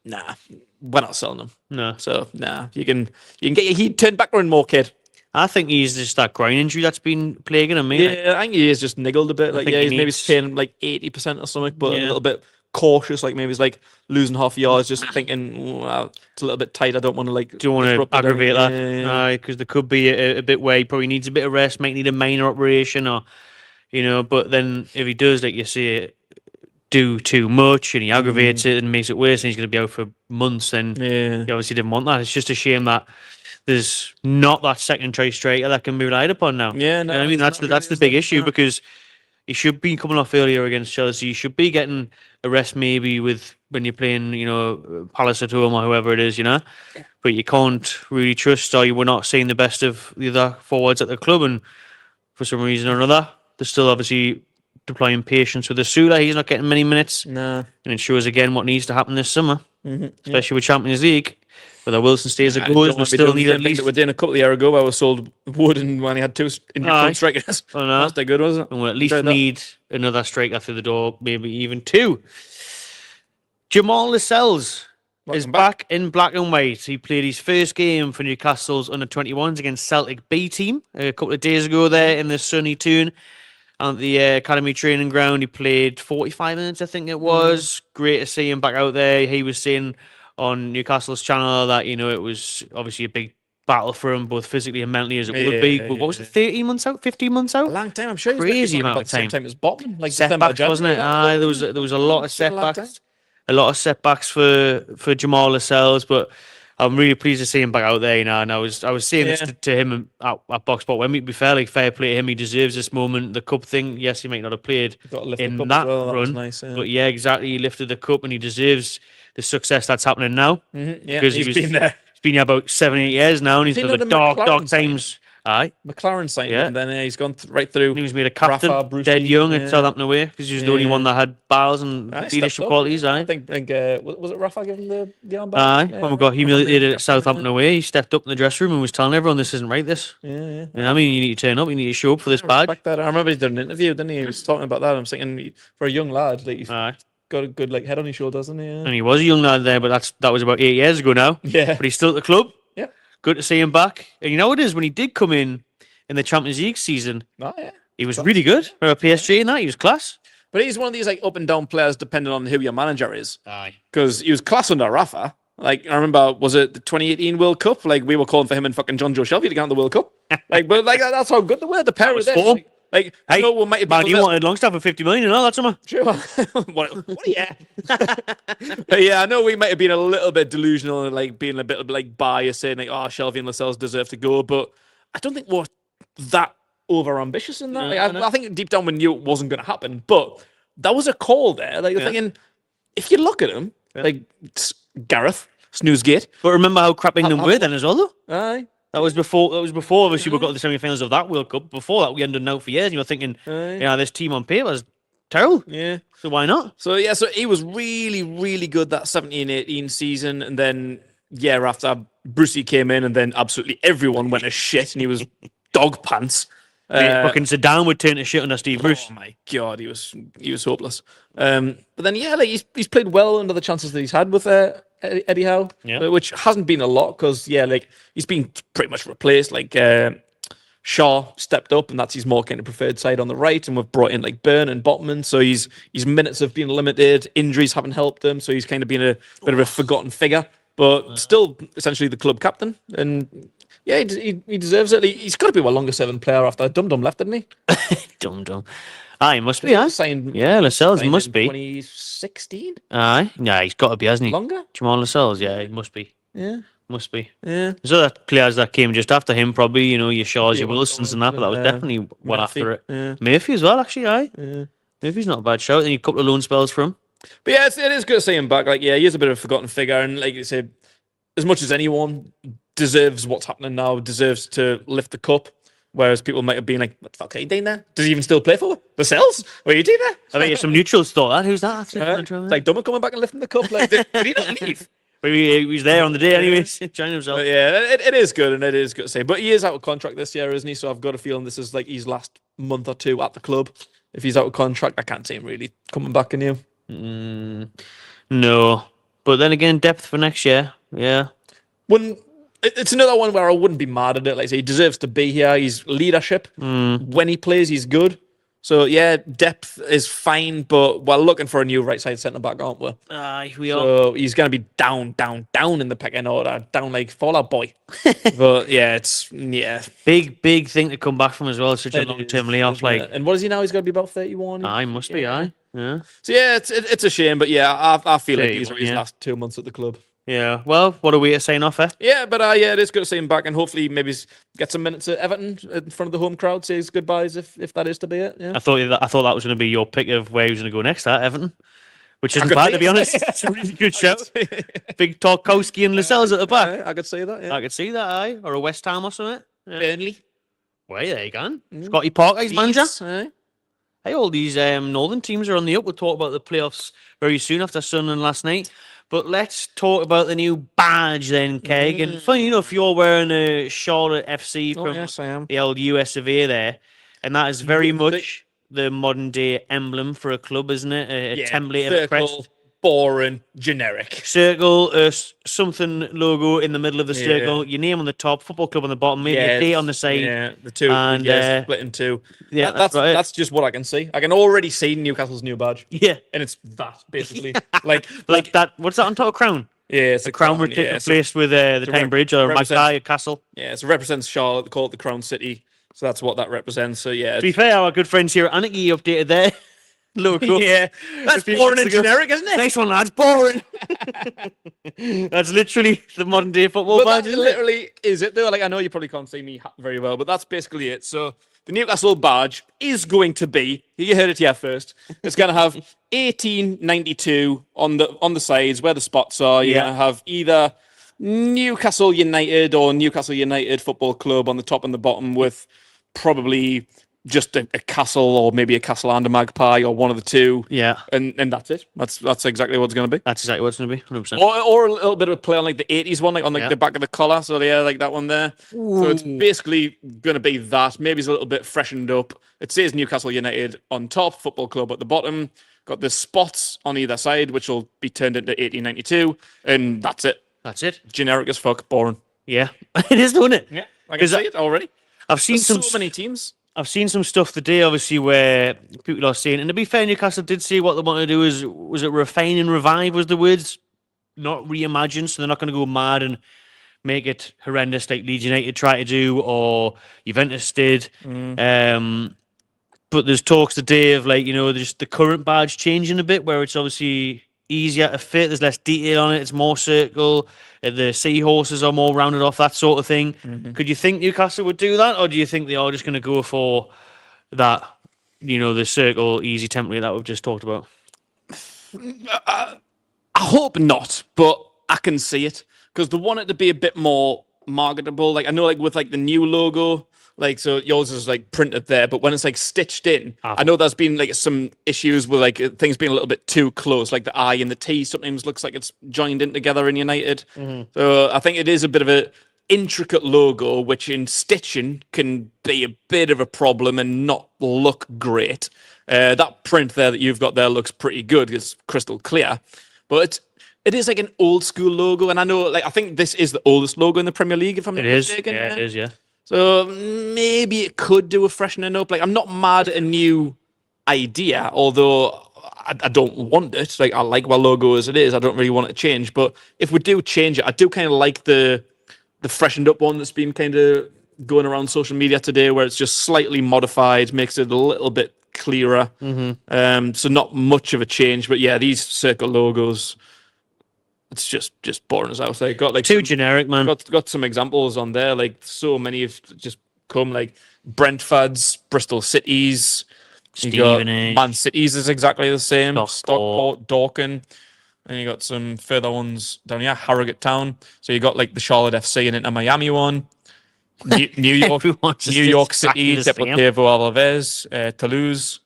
nah, we're not selling him. No. So nah, you can get your heat turned back on more, kid. I think he's just that groin injury that's been plaguing him. Mate. Yeah, I think he is just niggled a bit. Like, think yeah, he he's maybe needs- staying like 80% or something, but a Yeah. little bit cautious. Like maybe he's like losing half yards, just thinking, well, it's a little bit tight. I don't want to like. Do you want to disrupt the aggravate that? dynamic." Yeah. Because there could be a bit where he probably needs a bit of rest, might need a minor operation, or But then if he does, like you say, do too much and he aggravates it and makes it worse, and he's going to be out for months, then Yeah. he obviously didn't want that. It's just a shame that there's not that second choice striker that can be relied upon now. Yeah, I mean that's the big issue, because he should be coming off earlier against Chelsea. He should be getting a rest maybe with when you're playing, Palace at home or whoever it is, But you can't really trust, or you were not seeing the best of the other forwards at the club, and for some reason or another, they're still obviously deploying patience with Asula. He's not getting many minutes, Nah. and it shows again what needs to happen this summer, Mm-hmm. especially with Champions League. Whether Wilson stays or I goes, don't we want to be still doing need the at same thing least. that we did a couple of years ago where we sold Wood and when he had two Aye. strikers. I know. That's good, wasn't it? And we'll at least Enjoyed that. need another striker through the door, maybe even two. Jamal Lascelles is Welcome back in black and white. He played his first game for Newcastle's under-21s against Celtic B team a couple of days ago there in the sunny Tune at the academy training ground. He played 45 minutes, I think it was. Great to see him back out there. He was saying on Newcastle's channel that, it was obviously a big battle for him, both physically and mentally, as it would be. But what was it, 13 months out, 15 months A out? long time, I'm sure. Crazy amount about of the same time. time as Botman, like Setbacks, wasn't it? Aye, there was a lot of Still a long setbacks. A lot of setbacks for Jamal Lascelles, but I'm really pleased to see him back out there now. And I was saying this to him at Box Spot when we be fair play to him. He deserves this moment. The cup thing, yes, he might not have played in that run, nice, yeah. but yeah, exactly. He lifted the cup and he deserves the success that's happening now. Yeah, because he's been there. He's been here about 7-8 years now, and he's Has he got the done the dark McLaren times. Aye, McLaren signed Yeah. him, and then he's gone right through. he was made a captain, Rafa, Bruce dead Lee, young at yeah. Southampton away, because he was the only Yeah. one that had bars and Aye, leadership stepped up. qualities. Aye. I think was it Rafa giving the armband? Aye, Yeah, when we got humiliated Rafa, at Southampton away, he stepped up in the dressing room and was telling everyone this isn't right. This, Yeah. I mean, you need to turn up, you need to show up for this badge. Respect that. I remember he did an interview, didn't he? He was talking about that. I'm thinking for a young lad, like he's Aye, got a good head on his shoulders, hasn't he? Yeah. and he was a young lad there, but that was about 8 years ago now. Yeah. But he's still at the club. Yeah. Good to see him back. And you know what it is, when he did come in the Champions League season, Oh, yeah. he was really good for a PSG in that. He was class. But he's one of these like up and down players, depending on who your manager is. Aye. Because he was class under Rafa. Like I remember, was it the 2018 World Cup? Like we were calling for him and fucking John Joe Shelby to get on the World Cup. But that's how good they were. The pair of was them. form. Like I know we might have Man, been you wanted Longstaff for 50 million and all that summer. Sure. what, yeah. But yeah, I know we might have been a little bit delusional and like being a bit like biased, saying like, "Oh, Shelby and Lascelles deserve to go," but I don't think we're that over ambitious in that. No, Like, no. I think deep down we knew it wasn't going to happen, but that was a call there. Like you're thinking, if you look at him, like Gareth Snoozegate, But remember how crap England were then as well, though. aye, That was before. Obviously, we got to the semi-finals of that World Cup. Before that, we ended out for years. And you're thinking, aye, this team on paper is terrible. yeah. So why not? So yeah, so he was really, really good that 17-18 season, and then year after Brucey came in, and then absolutely everyone went to shit, and he was dog pants. Fucking Zidane would turn to shit under Steve Bruce. Oh my god, he was hopeless. But then yeah, like he's played well under the chances that he's had with Eddie Howe, Yeah. which hasn't been a lot because like he's been pretty much replaced. Like Shaw stepped up, and that's his more kind of preferred side on the right, and we've brought in like Byrne and Botman, so his minutes have been limited. Injuries haven't helped him, so he's kind of been a bit of a forgotten figure, but still essentially the club captain. And yeah, he deserves it. He's got to be a longer serving player after Dum Dum left, didn't he? Dum. Aye, must be, huh? Signed, Yeah, Lascelles signed must in be. 2016. Aye. Yeah, he's got to be, hasn't he? Longer? Jamal Lascelles, yeah, he must be. Yeah. Must be. Yeah. So that players that came just after him, probably, your Shaws, your Yeah, Wilsons and that, but that was definitely one Murphy, after it. yeah. Murphy as well, actually, aye. Yeah. Murphy's not a bad shout. Then a couple of loan spells from. But yeah, it is good to see him back. Like, yeah, he is a bit of a forgotten figure, and like you said, as much as anyone deserves what's happening now, deserves to lift the cup. Whereas people might have been like, "What the fuck are you doing there? Does he even still play for Lascelles? What are you doing there?" I think some neutrals thought that. Who's that? It's like Dummer coming back and lifting the cup. Like, did he not leave? He was there on the day, anyways, enjoying himself. But yeah, it is good, and it is good to say. But he is out of contract this year, isn't he? So I've got a feeling this is like his last month or two at the club. If he's out of contract, I can't see him really coming back in you. No, but then again, depth for next year. Yeah, It's another one where I wouldn't be mad at it. Like I say, he deserves to be here. He's leadership. When he plays, he's good. So yeah, depth is fine, but we're looking for a new right side centre back, aren't we? aye, we are. So he's going to be down in the pecking order, down like Fallout Boy. But yeah, Big thing to come back from as well. Such a long term layoff. isn't it? And what is he now? He's got to be about 31. Aye, must be. Aye, yeah. So yeah, it's a shame, but yeah, I feel like these are 31, his yeah. last 2 months at the club. Yeah, well, what are we saying off, eh? Yeah, but yeah, it is good to see him back, and hopefully maybe get some minutes at Everton in front of the home crowd. Say his goodbyes if that is to be it. Yeah, I thought that was going to be your pick of where he was going to go next, Everton. Which isn't could bad, see to be it. honest. It's a really good shout. Big Tarkowski and Lascelles at the back. I could say that. Yeah. I could see that, aye. Or a West Ham or something. Yeah. Burnley, Well, there you go. Scotty Parker, he's manager. Leeds, aye. Hey, all these northern teams are on the up. We'll talk about the playoffs very soon after Sunderland last night. But let's talk about the new badge then, Keg. And funny enough, you're wearing a Charlotte FC from yes, I am. the old US of A there. And that is very much the modern day emblem for a club, isn't it? A template of a crest. Circle, boring, generic. Circle, something logo in the middle of the circle, your name on the top, football club on the bottom, maybe a date on the side. Yeah, the two, and, split in two. Yeah, that's just what I can see. I can already see Newcastle's new badge. Yeah. And it's that, basically. like that. What's that on top of crown? Yeah, it's The crown replaced with the Time Bridge or Magpie Castle. Yeah, so it represents Charlotte. They call it the Crown City. So that's what that represents. So yeah. To be fair, our good friends here at Anarchy updated their logo. Yeah, that's boring and generic, isn't it? Nice one, lads. Boring. That's literally the modern day football But badge. that Isn't it? literally is it though. Like I know you probably can't see me very well, but that's basically it. So the Newcastle badge is going to be. You heard it here first. It's going to have 1892 on the sides where the spots are. You're going to have either Newcastle United or Newcastle United Football Club on the top and the bottom with probably just a castle or maybe a castle and a magpie or one of the two. Yeah. And that's it. That's exactly what it's going to be. That's exactly what it's going to be. 100%. Or a little bit of a play on like the 80s one, like on like the back of the collar. So yeah, like that one there. So it's basically going to be that. Maybe it's a little bit freshened up. It says Newcastle United on top, Football Club at the bottom. Got the spots on either side, which will be turned into 1892. And that's it. That's it. Generic as fuck. Boring. Yeah. It is, isn't it? Yeah. I can see it already. I've seen There's so many teams. I've seen some stuff today, obviously, where people are saying, and to be fair, Newcastle did say what they want to do was it refine and revive was the words, not reimagine. So they're not going to go mad and make it horrendous like Leeds United try to do or Juventus did. But there's talks today of just the current badge changing a bit, where it's obviously easier to fit. There's less detail on it. It's more circle. The seahorses are more rounded off, that sort of thing. Could you think Newcastle would do that, or do you think they are just going to go for that, the circle easy template that we've just talked about? I hope not, but I can see it because they want it to be a bit more marketable. Like I know, like with like the new logo, like so yours is like printed there, but when it's like stitched in, I know there's been like some issues with like things being a little bit too close, like the I and the T sometimes looks like it's joined in together in United. So I think it is a bit of a intricate logo, which in stitching can be a bit of a problem and not look great. That print there that you've got there looks pretty good. It's crystal clear, but it is like an old school logo, and I know, like, I think this is the oldest logo in the Premier League, if I'm not It is. mistaken. Yeah, it is. Yeah. So maybe it could do a freshening up. Like, I'm not mad at a new idea, although I don't want it. Like, I like my logo as it is. I don't really want it to change. But if we do change it, I do kind of like the freshened up one that's been kind of going around social media today, where it's just slightly modified, makes it a little bit clearer. So not much of a change. But yeah, these circle logos, it's just boring as hell. They got like Too generic, man. got some examples on there. Like, so many have just come, like Brentford's, Bristol City's, you got Stevenage. Man City's is exactly the same. Stockport. Dorking. And you got some further ones down here, Harrogate Town. So you got like the Charlotte FC and Inter Miami one. New York, Everyone's just New York exactly City, the same. Deportivo Alaves, Toulouse.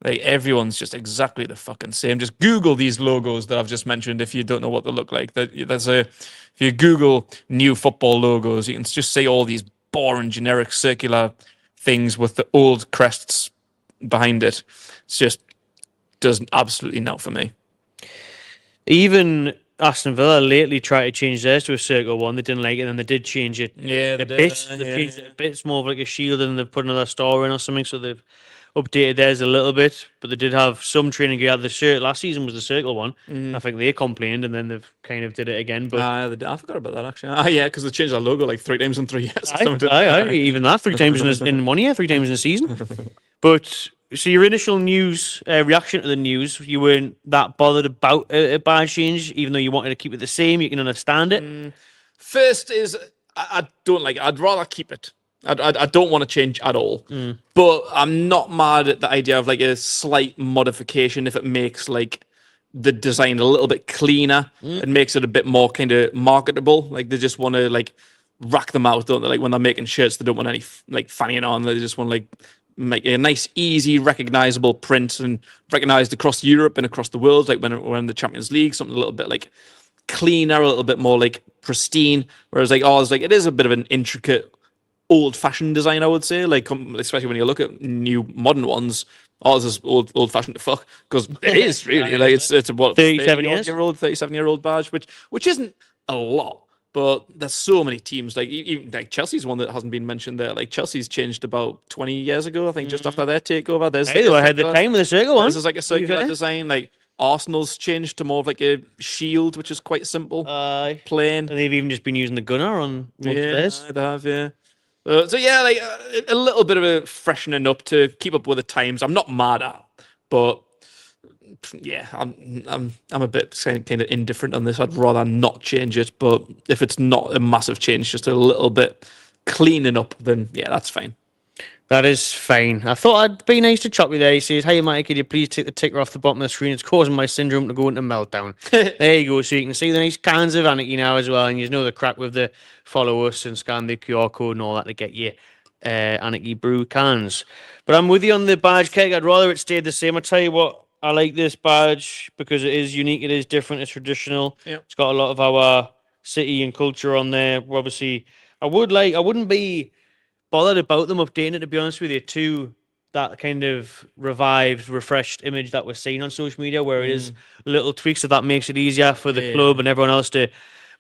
Like, everyone's just exactly the fucking same. Just Google these logos that I've just mentioned if you don't know what they look like. If you Google new football logos, you can just see all these boring, generic, circular things with the old crests behind it. It's just does absolutely not for me. Even Aston Villa lately tried to change theirs to a circle one. They didn't like it, and they did change it Yeah, a bit. They've changed it a bit. It's more of like a shield, and they've put another star in or something. So they've updated theirs a little bit. But they did have some training gear. The shirt last season was the circle one. I think they complained, and then they've kind of did it again. But I forgot about that, actually. Yeah, because they changed their logo like 3 times in 3 years. even that 3 times in 1 year, 3 times in a season. But so your initial news reaction to the news, you weren't that bothered about a bad change, even though you wanted to keep it the same. You can understand it. First is, I don't like it. I'd rather keep it. I don't want to change at all. But I'm not mad at the idea of like a slight modification if it makes like the design a little bit cleaner. It makes it a bit more kind of marketable. Like, they just want to like rack them out, don't they? Like, when they're making shirts, they don't want any like fannying on. They just want to like make a nice, easy, recognizable print and recognized across Europe and across the world. Like, when we're in the Champions League, something a little bit like cleaner, a little bit more like pristine. Whereas like ours, like, it is a bit of an intricate, old-fashioned design, I would say. Like, especially when you look at new modern ones, ours is old-fashioned to fuck, because it is really like it's a what 37-year-old badge, which isn't a lot. But there's so many teams, like even like Chelsea's one that hasn't been mentioned there. Like, Chelsea's changed about 20 years ago, I think, just after their takeover. There's Hey, I had the time with the circle one. This is like a circular design. Like, Arsenal's changed to more of like a shield, which is quite simple, plain. And they've even just been using the gunner on theirs. They have, yeah. So yeah, like a little bit of a freshening up to keep up with the times. I'm not mad at, but yeah, I'm a bit kind of indifferent on this. I'd rather not change it. But if it's not a massive change, just a little bit cleaning up, then yeah, that's fine. That is fine. I thought I'd be nice to chop you there. He says, "Hey, Mike, could you please take the ticker off the bottom of the screen? It's causing my syndrome to go into meltdown." There you go. So you can see the nice cans of Anarchy now as well. And you know the crack with the follow us and scan the QR code and all that to get you Anarchy brew cans. But I'm with you on the badge keg. I'd rather it stayed the same. I tell you what, I like this badge because it is unique. It is different. It's traditional. Yep. It's got a lot of our city and culture on there. Obviously, I wouldn't be bothered about them updating it, to be honest with you, to that kind of revived, refreshed image that we're seeing on social media, where it is little tweaks that makes it easier for the club and everyone else to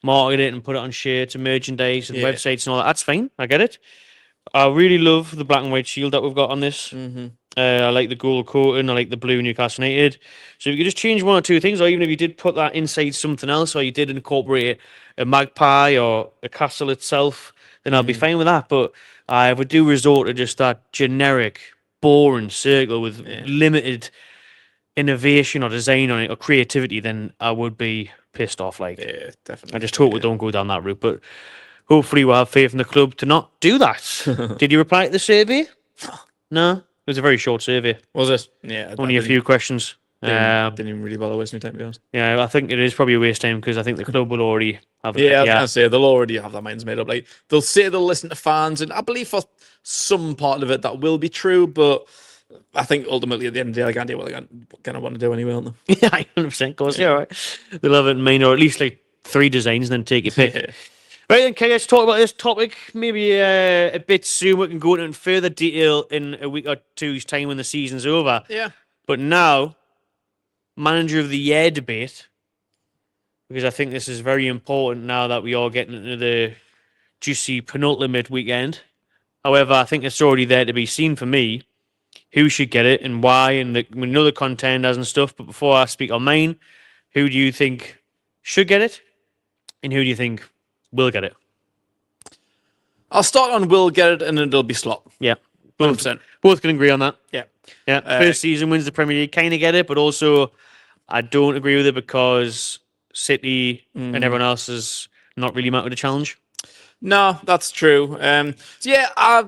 market it and put it on shirts and merchandise and websites and all that. That's fine. I get it. I really love the black and white shield that we've got on this. I like the gold coating. I like the blue Newcastle United. So if you could just change one or two things, or even if you did put that inside something else, or you did incorporate a magpie or a castle itself, then I'll be fine with that. But if we do resort to just that generic, boring circle with limited innovation or design on it or creativity, then I would be pissed off. Like, Yeah, definitely. I just hope we don't go down that route. But hopefully we'll have faith in the club to not do that. Did you reply to the survey? No? It was a very short survey. Was it? Yeah. Only a few questions. Didn't even really bother wasting time, to be honest. Yeah, I think it is probably a waste of time because I think the club will already have I was gonna say they'll already have their minds made up. Like, they'll say they'll listen to fans, and I believe for some part of it that will be true, but I think ultimately at the end of the day, they can't do what they're gonna want to do anyway, aren't they? Yeah, 100%. Of course, yeah, right. They'll have it in mind, or at least like 3 designs, and then take your pick. Right then, okay, let's talk about this topic maybe a bit soon. We can go into further detail in a week or two's time when the season's over. Yeah. But now, Manager of the Year debate. because I think this is very important now that we are getting into the juicy penultimate weekend. However, I think it's already there to be seen for me who should get it and why, and we know the contenders and stuff. But before I speak on mine, who do you think should get it, and who do you think will get it? I'll start on will get it, and it'll be Slot. Yeah, 100%. both can agree on that. Yeah. Yeah, first season wins the Premier League, kind of get it, but also I don't agree with it because City and everyone else is not really met with a challenge. No, that's true. So yeah, I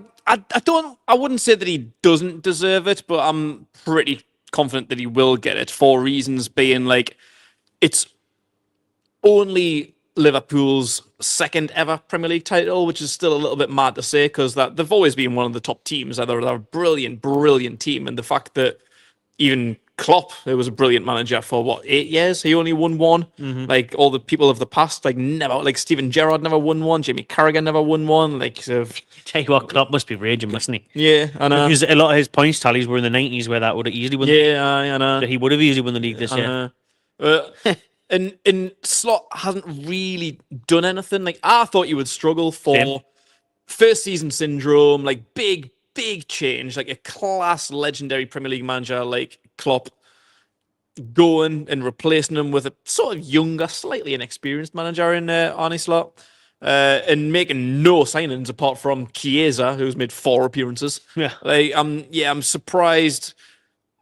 wouldn't say that he doesn't deserve it, but I'm pretty confident that he will get it for reasons being like it's only Liverpool's second ever Premier League title, which is still a little bit mad to say because that they've always been one of the top teams. They're a brilliant team, and the fact that even Klopp, who was a brilliant manager for 8 years, he only won one. Like all the people of the past, like never, like Steven Gerrard never won one, Jamie Carragher never won one. Like, tell you what, Klopp must be raging, mustn't he? Yeah, I know. Because a lot of his points tallies were in the 90s, where that would have easily won. Yeah, I know. He would have easily won the league this year. And Slot hasn't really done anything. Like I thought he would struggle for first season syndrome, like big change, like a class legendary Premier League manager like Klopp going and replacing him with a sort of younger, slightly inexperienced manager in Arne Slot, and making no signings apart from Chiesa, who's made 4 appearances. Yeah, like I'm surprised.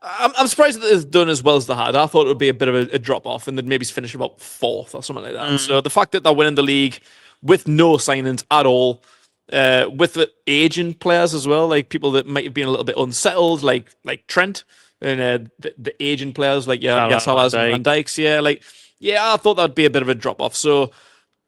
I'm surprised that it's done as well as they had. I thought it would be a bit of a drop off and then maybe finish about 4th or something like that. So the fact that they're winning the league with no signings at all, with the aging players as well, like people that might have been a little bit unsettled, like Trent, and the aging players like Lascelles and Van Dijk's. I thought that'd be a bit of a drop off. So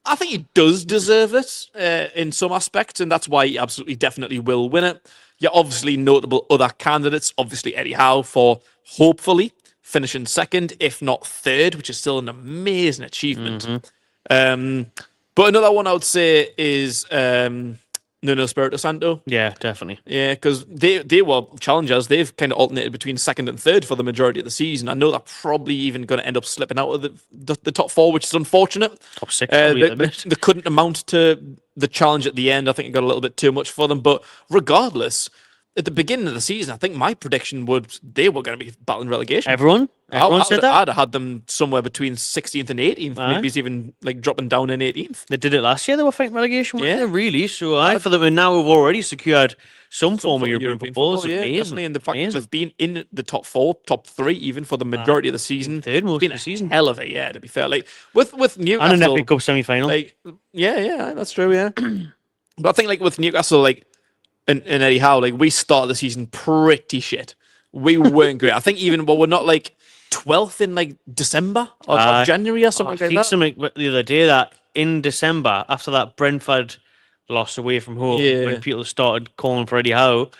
I think he does deserve it in some aspects, and that's why he absolutely definitely will win it. Yeah, obviously notable other candidates, obviously Eddie Howe for hopefully finishing second, if not third, which is still an amazing achievement. But another one I would say is Nuno Espirito Santo. Yeah, definitely. Yeah, because they were challengers. They've kind of alternated between second and third for the majority of the season. I know they're probably even going to end up slipping out of the top 4, which is unfortunate. Top 6, they couldn't amount to the challenge at the end. I think it got a little bit too much for them. But regardless, at the beginning of the season, I think my prediction was they were going to be battling relegation. Everyone said that? I'd have had them somewhere between 16th and 18th. Maybe it's even like dropping down in 18th. They did it last year. They were fighting relegation, weren't they? Really? So for them, and now we've already secured some form of European football. Yeah, definitely. And the fact that they've been in the top 4, top 3, even for the majority of the season. Third most of the season. Hell of a year, to be fair. Like with Newcastle, and an FA Cup semi-final. Like, yeah, that's true. Yeah, but I think like with Newcastle, like. And Eddie Howe, like we started the season pretty shit. We weren't great. I think we're not like 12th in like December or January or something like that. Something the other day that in December after that Brentford loss away from home, when people started calling for Eddie Howe,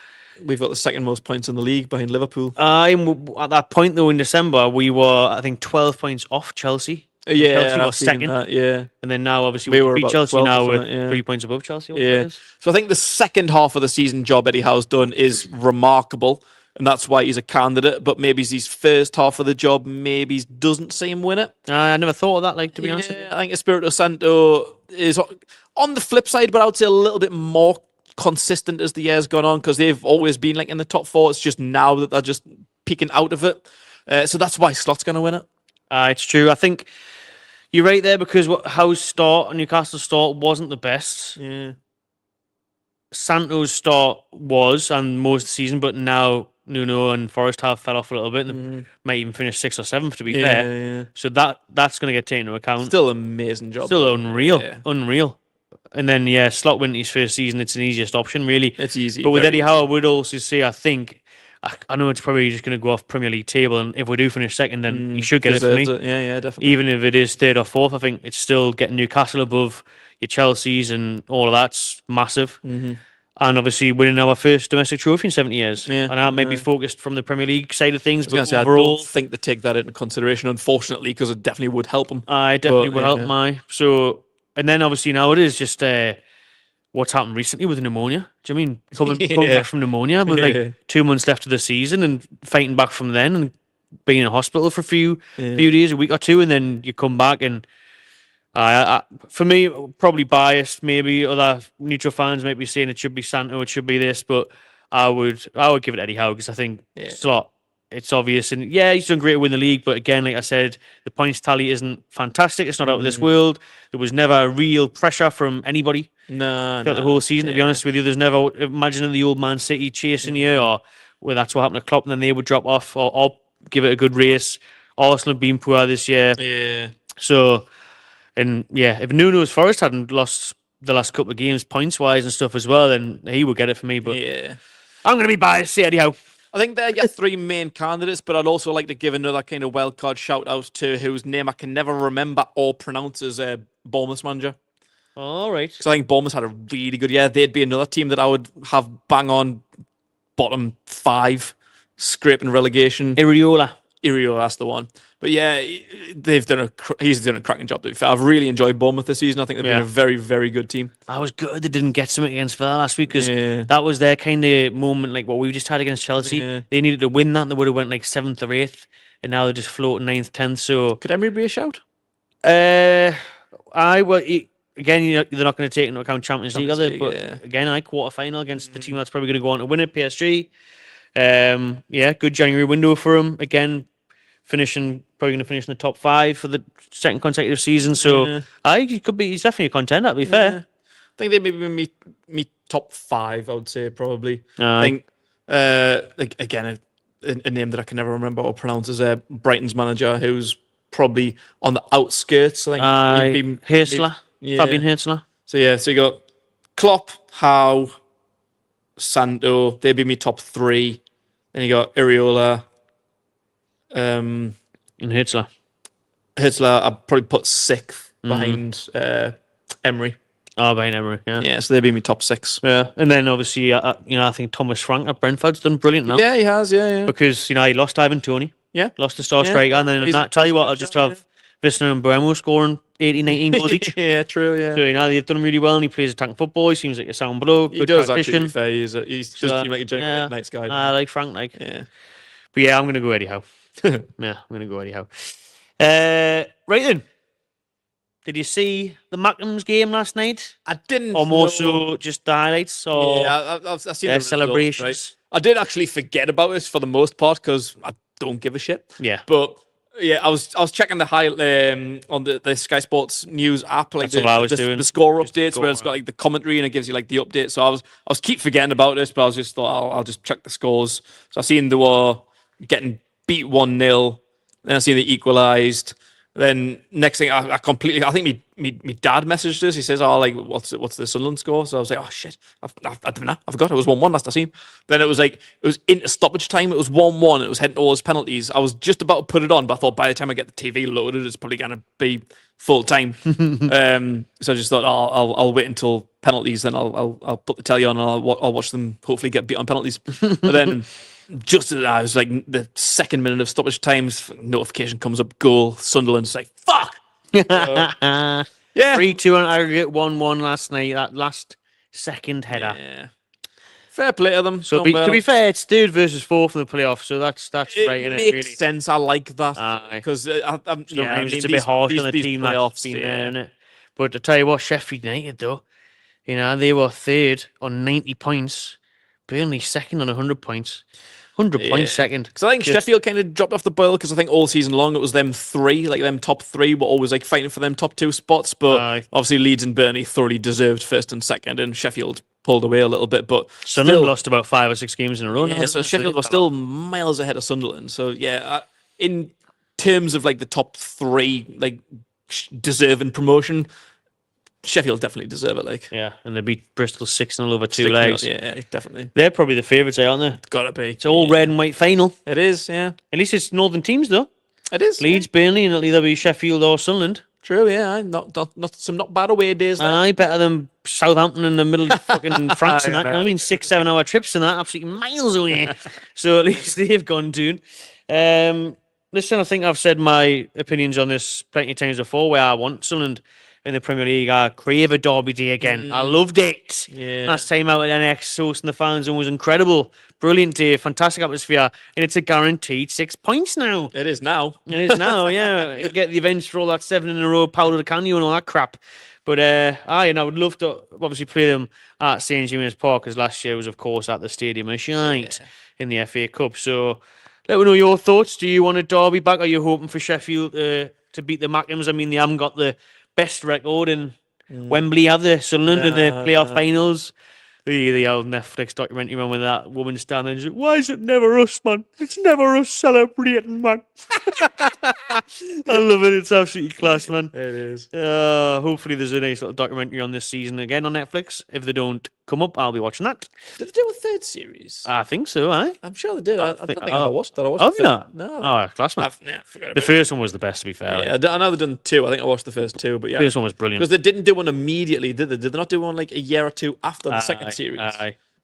we've got the second most points in the league behind Liverpool. At that point though in December, we were I think 12 points off Chelsea. Chelsea was second. And then now obviously we beat Chelsea now with 3 points above Chelsea. So I think the second half of the season job Eddie Howe's done is remarkable, and that's why he's a candidate. But maybe his first half of the job maybe doesn't see him win it. I never thought of that. Like to be honest, I think Espirito Santo is on the flip side, but I would say a little bit more consistent as the year's gone on because they've always been like in the top 4. It's just now that they're just peeking out of it. So that's why Slot's going to win it. It's true. I think you're right there because Newcastle's start wasn't the best. Yeah. Santo's start was, and most of the season, but now Nuno and Forest have fell off a little bit. And they might even finish 6th or 7th, to be fair. Yeah. So that's going to get taken into account. Still amazing job. Still unreal. Yeah. Unreal. And then, Slot winning his first season, it's an easiest option, really. It's easy. But with Eddie Howe, I would also say, I think, I know it's probably just going to go off Premier League table, and if we do finish second, then you should get it for me. Yeah, definitely. Even if it is 3rd or 4th, I think it's still getting Newcastle above your Chelseas and all of that's massive. And obviously winning our first domestic trophy in 70 years. Yeah, and that may be focused from the Premier League side of things, but overall, I don't think they take that into consideration, unfortunately, because it definitely would help them. I definitely would help them. So, and then obviously now it is just what's happened recently with pneumonia. Do you mean coming back from pneumonia with like 2 months left of the season and fighting back from then and being in hospital for a few days, a week or two, and then you come back and For me, probably biased. Maybe other neutral fans might be saying it should be Santo, it should be this, but I would give it Eddie Howe because I think it's obvious. And yeah, he's done great to win the league, but again, like I said, the points tally isn't fantastic. It's not out of this world. There was never real pressure from anybody throughout the whole season. To be honest with you, there's never imagining the old Man City chasing you, or where that's what happened to Klopp, and then they would drop off or give it a good race. Arsenal have been poor this year, so. And yeah, if Nuno's Forest hadn't lost the last couple of games points wise and stuff as well, then he would get it for me. But I'm going to be biased. Say Eddie Howe. I think they're your three main candidates, but I'd also like to give another kind of wild card shout out to whose name I can never remember or pronounce as a Bournemouth manager. All right. So I think Bournemouth had a really good year. They'd be another team that I would have bang on bottom 5, scraping relegation. Iriola, that's the one. But yeah, he's done a cracking job, to be fair. I've really enjoyed Bournemouth this season. I think they've been a very, very good team. I was good they didn't get something against Villa last week because that was their kind of moment, like what we just had against Chelsea. They needed to win that and they would have went like 7th or 8th, and now they're just floating 9th, 10th. So could Emery be a shout? Again, they're not going to take into account Champions League, are they? But again, quarter final against the team that's probably going to go on to win it, PSG. Good January window for him. Again, probably going to finish in the top 5 for the second consecutive season. So he's definitely a contender, to be fair. I think they maybe me top 5, I would say, probably. I think, again, a name that I can never remember or pronounce is Brighton's manager, who's probably on the outskirts. I think Fabian Hürzeler. So you got Klopp, Howe, Santo, they'd be me top 3. Then you got Iriola, and Hürzeler. I'd probably put 6th behind Emery. Oh, behind Emery, yeah. Yeah, so they'd be me top 6. Yeah, and then obviously, I think Thomas Frank at Brentford's done brilliant now. Yeah, he has, yeah. Because, he lost Ivan Toney. Yeah. Lost the star striker, and then, tell you what, I'll just have Visser and Bremo scoring 18, 19 goals each. Yeah, true, yeah. So, they've done really well, and he plays attacking football. He seems like a sound bloke. He does, actually, to be fair. He's just like a genuine nice guy. I like Frank, Yeah. But yeah, I'm going to go Eddie Howe. I'm going to go Eddie Howe. Right then. Did you see the Mackems game last night? I didn't. Or more so just the highlights? Or I've seen their the celebrations. Results, right? I did actually forget about it for the most part because I don't give a shit. Yeah. But yeah, I was checking the on the Sky Sports News app, like the score updates where it's got like the commentary and it gives you like the update. So I was keep forgetting about this, but I was just thought I'll just check the scores. So I seen they were getting beat 1-0, then I seen they equalised. Then next thing, I think me dad messaged us. He says, "Oh, like what's the Sunderland score?" So I was like, "Oh shit, I don't know. I forgot it was 1-1 last I seen." Then it was into stoppage time. It was 1-1. It was heading towards penalties. I was just about to put it on, but I thought by the time I get the TV loaded, it's probably gonna be full time. So I just thought, I'll wait until penalties. Then I'll put the telly on and I'll watch them hopefully get beat on penalties. But then. Just as I was like the second minute of stoppage times, notification comes up, goal, Sunderland. It's like, fuck! Yeah. 3-2 on aggregate, 1-1 last night, that last second header. Yeah. Fair play to them. So to be fair, it's 3rd versus 4th in the playoffs, so that's it right. Makes really sense. I like that. Because it's a bit harsh on the team that's been there, isn't it? But I tell you what, Sheffield United, though, they were 3rd on 90 points, Burnley 2nd on 100 points. 100 points second. Because I think Sheffield kind of dropped off the boil because I think all season long it was them 3, like them top 3 were always like fighting for them top 2 spots. But obviously Leeds and Burnley thoroughly deserved 1st and 2nd, and Sheffield pulled away a little bit. But Sunderland lost about 5 or 6 games in a row. Yeah, so Sheffield was still miles ahead of Sunderland. So yeah, in terms of like the top 3, like deserving promotion, Sheffield definitely deserve it, and they beat Bristol 6-0 over 2 legs. Yeah, definitely. They're probably the favourites, aren't they? Gotta be. It's all red and white final. It is, yeah. At least it's northern teams, though. It is. Leeds, Burnley, and it'll either be Sheffield or Sunderland. True, yeah. Not bad away days. Better than Southampton in the middle of fucking France and that. I mean, 6-7 hour trips and that, absolutely miles away. So at least they've gone to. Listen, I think I've said my opinions on this plenty of times before, where I want Sunderland in the Premier League. I crave a derby day again. I loved it. Yeah. Last time out at NX, hosting the fans was incredible. Brilliant day, fantastic atmosphere, and it's a guaranteed 6 points now. It is now. It is now, yeah. You get the events for all that 7 in a row, powder the canyon and all that crap. But and I would love to obviously play them at St James's Park, because last year was, of course, at the Stadium of Shite in the FA Cup. So let me know your thoughts. Do you want a derby back? Are you hoping for Sheffield to beat the Mackhams? I mean, they haven't got the best record in Wembley, have they? Sunderland in the playoff finals. The old Netflix documentary, man, with that woman standing, she's like, why is it never us, man? It's never us celebrating, man. I love it. It's absolutely class, man. It is. Hopefully there's a nice little documentary on this season again on Netflix. If they don't come up, I'll be watching that. Did they do a third series? I think so, I'm sure they did. I don't think I watched that. Have you not? No. Oh, class, man. The first one was the best, to be fair. Yeah, I know they've done 2. I think I watched the first 2, but yeah. The first one was brilliant. Because they didn't do one immediately, did they? Did they not do one like a year or 2 after the second series?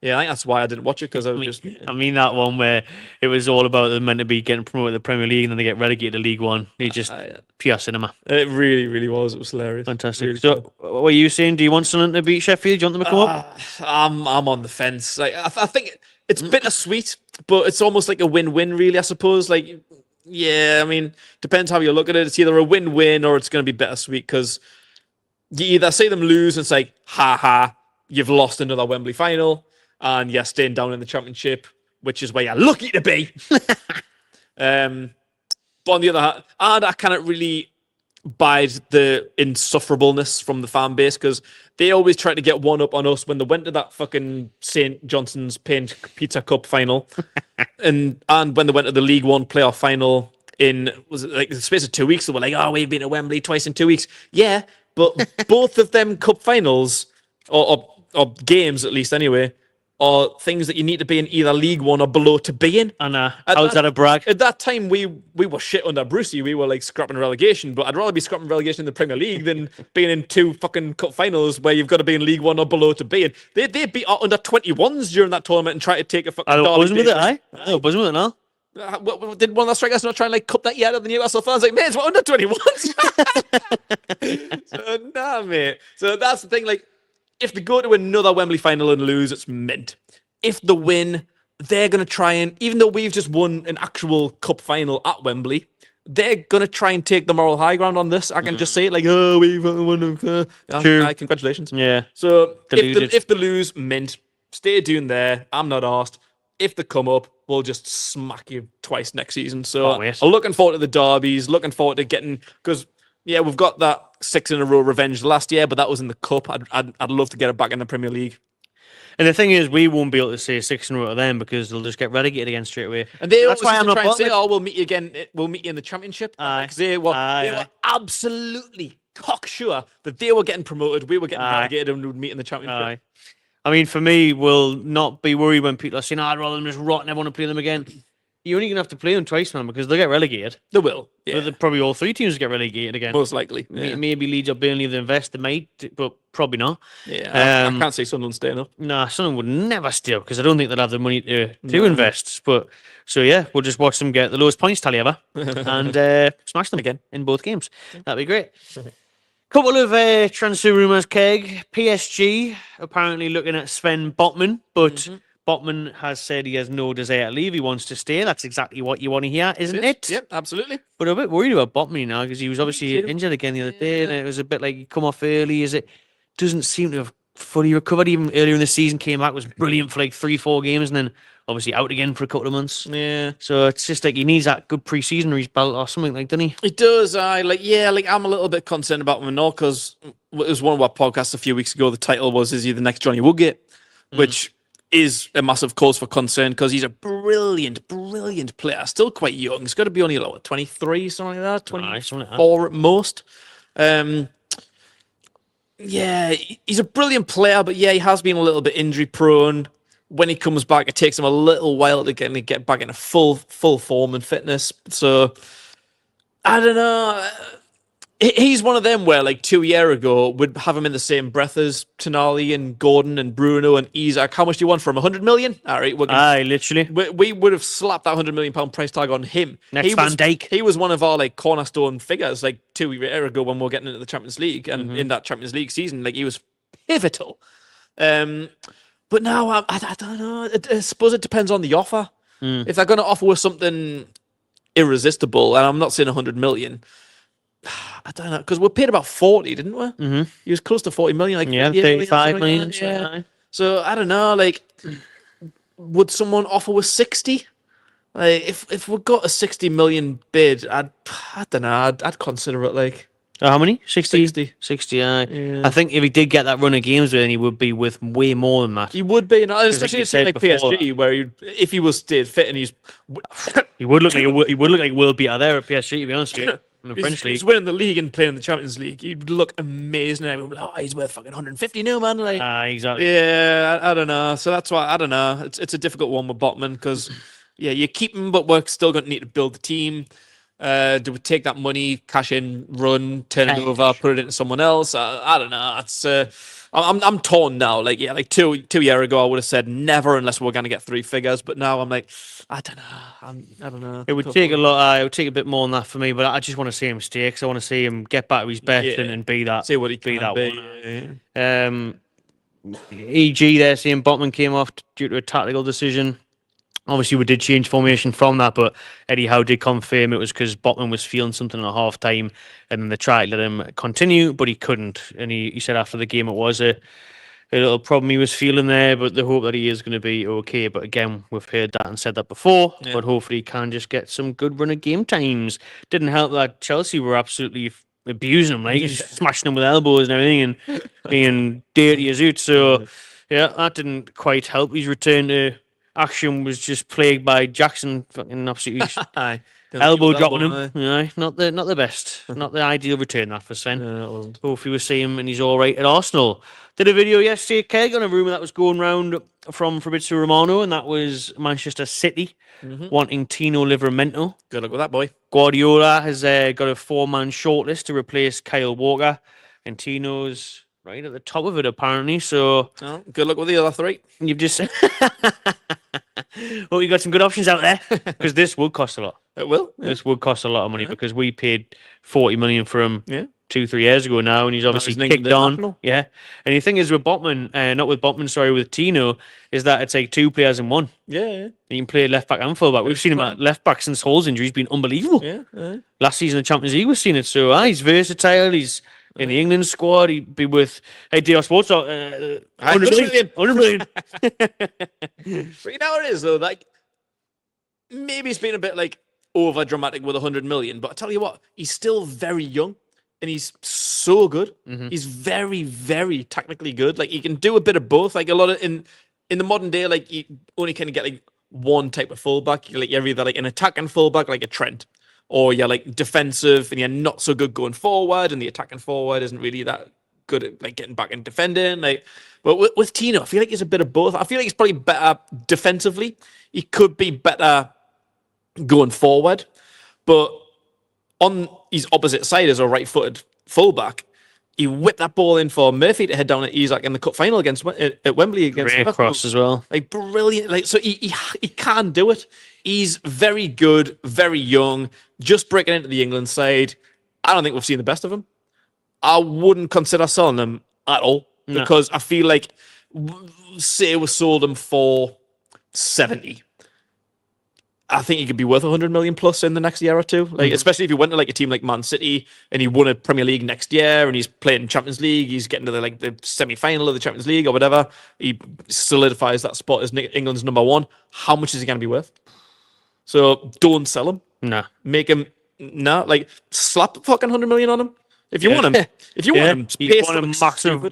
Yeah, I think that's why I didn't watch it, because I mean that one where it was all about them meant to be getting promoted to the Premier League and then they get relegated to League One. It's just pure cinema. It really, really was. It was hilarious. Fantastic. Really so, what are you saying? Do you want Sunderland to beat Sheffield? Do you want them to come up? I'm on the fence. Like I think it's bittersweet, but it's almost like a win-win, really. I suppose. Like, yeah, I mean, depends how you look at it. It's either a win-win or it's going to be bittersweet, because you either see them lose and it's like, ha ha, you've lost another Wembley final, and you're staying down in the Championship, which is where you're lucky to be. But on the other hand, and I cannot really bide the insufferableness from the fan base, because they always try to get one up on us when they went to that fucking St Johnson's Paint Pizza Cup final, and when they went to the League One playoff final in, was it like the space of 2 weeks? They were like, oh, we've been to Wembley twice in 2 weeks. Yeah, but both of them cup finals, or games at least anyway, are things that you need to be in either League One or below to be in. And outside of brag. At that time, we were shit under Brucey. We were like scrapping relegation, but I'd rather be scrapping relegation in the Premier League than being in 2 fucking cup finals where you've got to be in League One or below to be in. They beat our under 21s during that tournament and try to take a fucking. I wasn't with it, I wasn't with it, no. Did one of the strikers not try and like cup that yet at the Newcastle fans? Like, mate, we're under 21s. So, nah, mate. So that's the thing. Like, if they go to another Wembley final and lose, it's mint. If they win, they're going to try and, even though we've just won an actual cup final at Wembley, they're going to try and take the moral high ground on this. I can just say it like, oh, we've won. True. Congratulations. Yeah. So if they lose, mint. Stay tuned there. I'm not arsed. If they come up, we'll just smack you twice next season. So I'm looking forward to the derbies, looking forward to getting, because yeah, we've got that 6 in a row revenge last year, but that was in the cup. I'd love to get it back in the Premier League. And the thing is, we won't be able to say 6 in a row to them, because they'll just get relegated again straight away. And that's why I'm not trying to say, oh, we'll meet you again. We'll meet you in the Championship. Because they were absolutely cocksure that they were getting promoted, we were getting relegated, and we would meet in the Championship. I mean, for me, we'll not be worried when people are saying, I'd rather them just rot and never want to play them again. You're only going to have to play them twice, man, because they'll get relegated. They will. Yeah. Probably all 3 teams get relegated again. Most likely. Yeah. Maybe Leeds or Burnley, if they invest, they might, but probably not. Yeah, I can't see Sunderland staying up. Nah, Sunderland would never stay up, because I don't think they'd have the money to invest. But so, yeah, we'll just watch them get the lowest points tally ever and smash them again in both games. That'd be great. Couple of transfer rumours, Keg. PSG apparently looking at Sven Botman, but Botman has said he has no desire to leave. He wants to stay. That's exactly what you want to hear, isn't it? Yep, absolutely. But I'm a bit worried about Botman now, because he was obviously injured again the other day, and it was a bit like he come off early. Doesn't seem to have fully recovered. Even earlier in the season, came back, was brilliant for like 3-4 games, and then obviously out again for a couple of months. Yeah. So it's just like he needs that good pre-season belt or something, like, doesn't he? He does. I'm a little bit concerned about him now, because it was one of our podcasts a few weeks ago. The title was, "Is he the next Johnny Woodgate?" Which is a massive cause for concern, because he's a brilliant, brilliant player. Still quite young. He's got to be only 23, something like that, 24 at most. Yeah, he's a brilliant player, but yeah, he has been a little bit injury prone. When he comes back, it takes him a little while to get back into full form and fitness. So I don't know. He's one of them where, like, 2 years ago, we'd have him in the same breath as Tonali and Gordon and Bruno and Isak. How much do you want from 100 million? All right, Aye, literally. we would have slapped that £100 million price tag on him. Next Van Dijk. He was one of our like cornerstone figures like 2 years ago when we were getting into the Champions League, and in that Champions League season, like he was pivotal. But now I don't know. I suppose it depends on the offer. If they're going to offer us something irresistible, and I'm not saying 100 million. I don't know, because we paid about 40, didn't we? Mm-hmm. He was close to 40 million, like 35 million. Yeah. So I don't know, like, would someone offer us 60? Like, if we got a 60 million bid, I don't know, I'd consider it. Like, how many? 60? 60. 60, aye. Yeah. I think if he did get that run of games, then he would be worth way more than that. He would be, especially you a team said like before PSG, where if he was stayed fit and he's He would look like a world beater there at PSG, to be honest with you. In the French league. he's winning the league and playing the Champions League, he'd look amazing. And everyone would be like, oh, he's worth fucking 150 now, man. Like, Exactly. yeah, I don't know. So that's why I don't know. It's a difficult one with Botman because, yeah, you keep him, but we're still going to need to build the team. Do we take that money, cash in, run, turn it over, put it into someone else? I don't know. It's I'm torn now. Like, yeah, like two years ago, I would have said never unless we're going to get 3 figures. But now I'm like, I don't know. I don't know. It would take a lot. It would take a bit more than that for me. But I just want to see him stay because I want to see him get back to his best and be that. See what he can that be. one. EG there saying Botman came off due to a tactical decision. Obviously, we did change formation from that, but Eddie Howe did confirm it was because Botman was feeling something at half time, and then they tried to let him continue, but he couldn't. And he said after the game it was a little problem he was feeling there, but they hope that he is going to be okay. But again, we've heard that and said that before, but hopefully he can just get some good run of game times. Didn't help that Chelsea were absolutely abusing him, like smashing him with elbows and everything, and being dirty as out. So, yeah, that didn't quite help. His return to action was just plagued by Jackson fucking absolutely elbow dropping him. Not the best, not the ideal return that for Sven. Hopefully we'll see him and he's all right at Arsenal. Did a video yesterday, Keg, on a rumour that was going round from Fabrizio Romano, and that was Manchester City wanting Tino Livramento. Good luck with that, boy. Guardiola has got a 4-man shortlist to replace Kyle Walker, and Tino's right at the top of it apparently. So good luck with the other 3. You've just well, you got some good options out there because this would cost a lot. It will. Yeah. This would cost a lot of money because we paid 40 million for him 2-3 years ago now, and he's obviously kicked on. National. Yeah, and the thing is with Botman, not with Botman, sorry, with Tino, is that it's like 2 players in one. Yeah. And you can play left back and full back. We've seen him at left back since Hall's injury. He's been unbelievable. Yeah. Last season in the Champions League, we've seen it. So he's versatile. He's in the England squad. He'd be with DL Sports. 100 million. 100 million. But you know what it is though, like maybe it's been a bit like over dramatic with 100 million, but I tell you what, he's still very young and he's so good. He's very, very technically good. Like he can do a bit of both. Like a lot of in the modern day, like you only kind of get like one type of fullback. You're either like an attacking fullback, like a Trent, or you're like defensive and you're not so good going forward, and the attacking forward isn't really that good at like getting back and defending. Like, but with Tino, I feel like he's a bit of both. I feel like he's probably better defensively. He could be better going forward, but on his opposite side as a right-footed fullback, he whipped that ball in for Murphy to head down at Isak in the cup final at Wembley against Great cross as well. Like brilliant. Like so, he can do it. He's very good, very young, just breaking into the England side. I don't think we've seen the best of him. I wouldn't consider selling him at all because I feel like, say we sold him for 70. I think he could be worth 100 million plus in the next year or two. Like, especially if he went to like a team like Man City and he won a Premier League next year and he's playing Champions League, he's getting to the semi-final of the Champions League or whatever. He solidifies that spot as England's number 1. How much is he going to be worth? So don't sell him. Nah. Make him like slap fucking 100 million on him. If you want him, you want a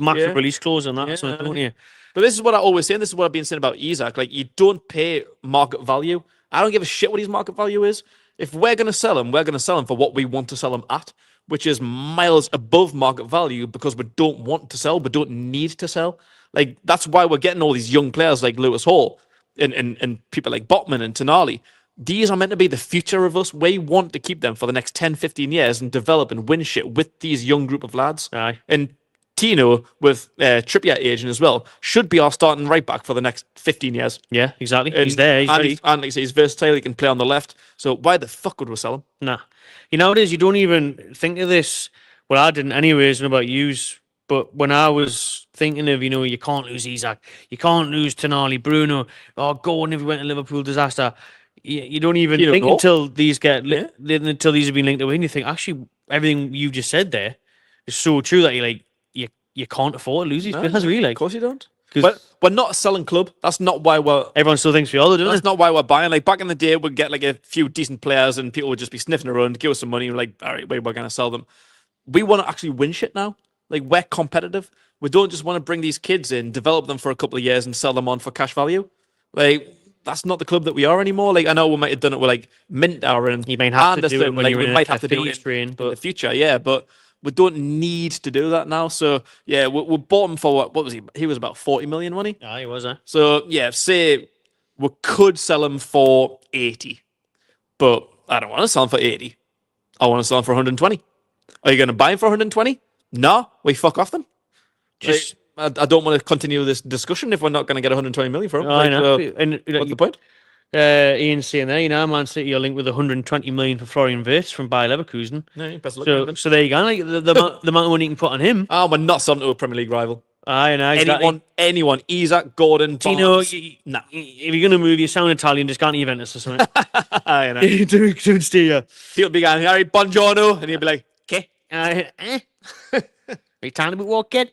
massive release clause on that, don't you? But this is what I always say, and this is what I've been saying about Isak. Like, you don't pay market value. I don't give a shit what his market value is. If we're going to sell him, we're going to sell him for what we want to sell him at, which is miles above market value because we don't want to sell, we don't need to sell. Like, that's why we're getting all these young players like Lewis Hall and people like Botman and Tonali. these are meant to be the future of us. We want to keep them for the next 10, 15 years and develop and win shit with these young group of lads. Aye. And Tino, with Trippier aging as well, should be our starting right back for the next 15 years. Yeah, exactly. And, He's there. He's and, ready. and like I say, he's versatile. He can play on the left. So why the fuck would we sell him? Nah. Nowadays, you don't even think of this. Well, I didn't anyways, and about yous. But when I was thinking of, you can't lose Isak, you can't lose Tonali, Bruno, or Gordon if he went to Liverpool, disaster. You don't even think until these until these have been linked away, and you think, actually, everything you've just said there is so true that you can't afford to lose these players, really. Of course you don't. But we're not a selling club. That's not why everyone still thinks we are, doesn't That's not why we're buying. Like back in the day, we'd get like a few decent players and people would just be sniffing around, give us some money, and we're like, all right, we're going to sell them. We want to actually win shit now. Like, we're competitive. We don't just want to bring these kids in, develop them for a couple of years and sell them on for cash value. Like, that's not the club that we are anymore. Like, I know we might have done it with like Minter and you might have to do it when like, you're we in might a have to do it strain, in the future, yeah, but we don't need to do that now. So, yeah, we bought him for what was he? He was about 40 million, wasn't he? Yeah, he was, So, yeah, say we could sell him for 80, but I don't want to sell him for 80. I want to sell him for 120. Are you going to buy him for 120? No, we fuck off then. Just, I don't want to continue this discussion if we're not going to get 120 million for him. I know. And what's the point? Ian's saying there, Man City are linked with 120 million for Florian Wirtz from Bayer Leverkusen. Yeah, best of luck. So there you go. Like the amount of money you can put on him. We're not selling to a Premier League rival. I know. Exactly. Anyone, Isak, Gordon, Tino, no. If you're going to move, you sound Italian, just go to Juventus or something. I know. Don't steer. He'll be going, Harry, buongiorno, and he'll be like, okay. Are you telling about what, kid?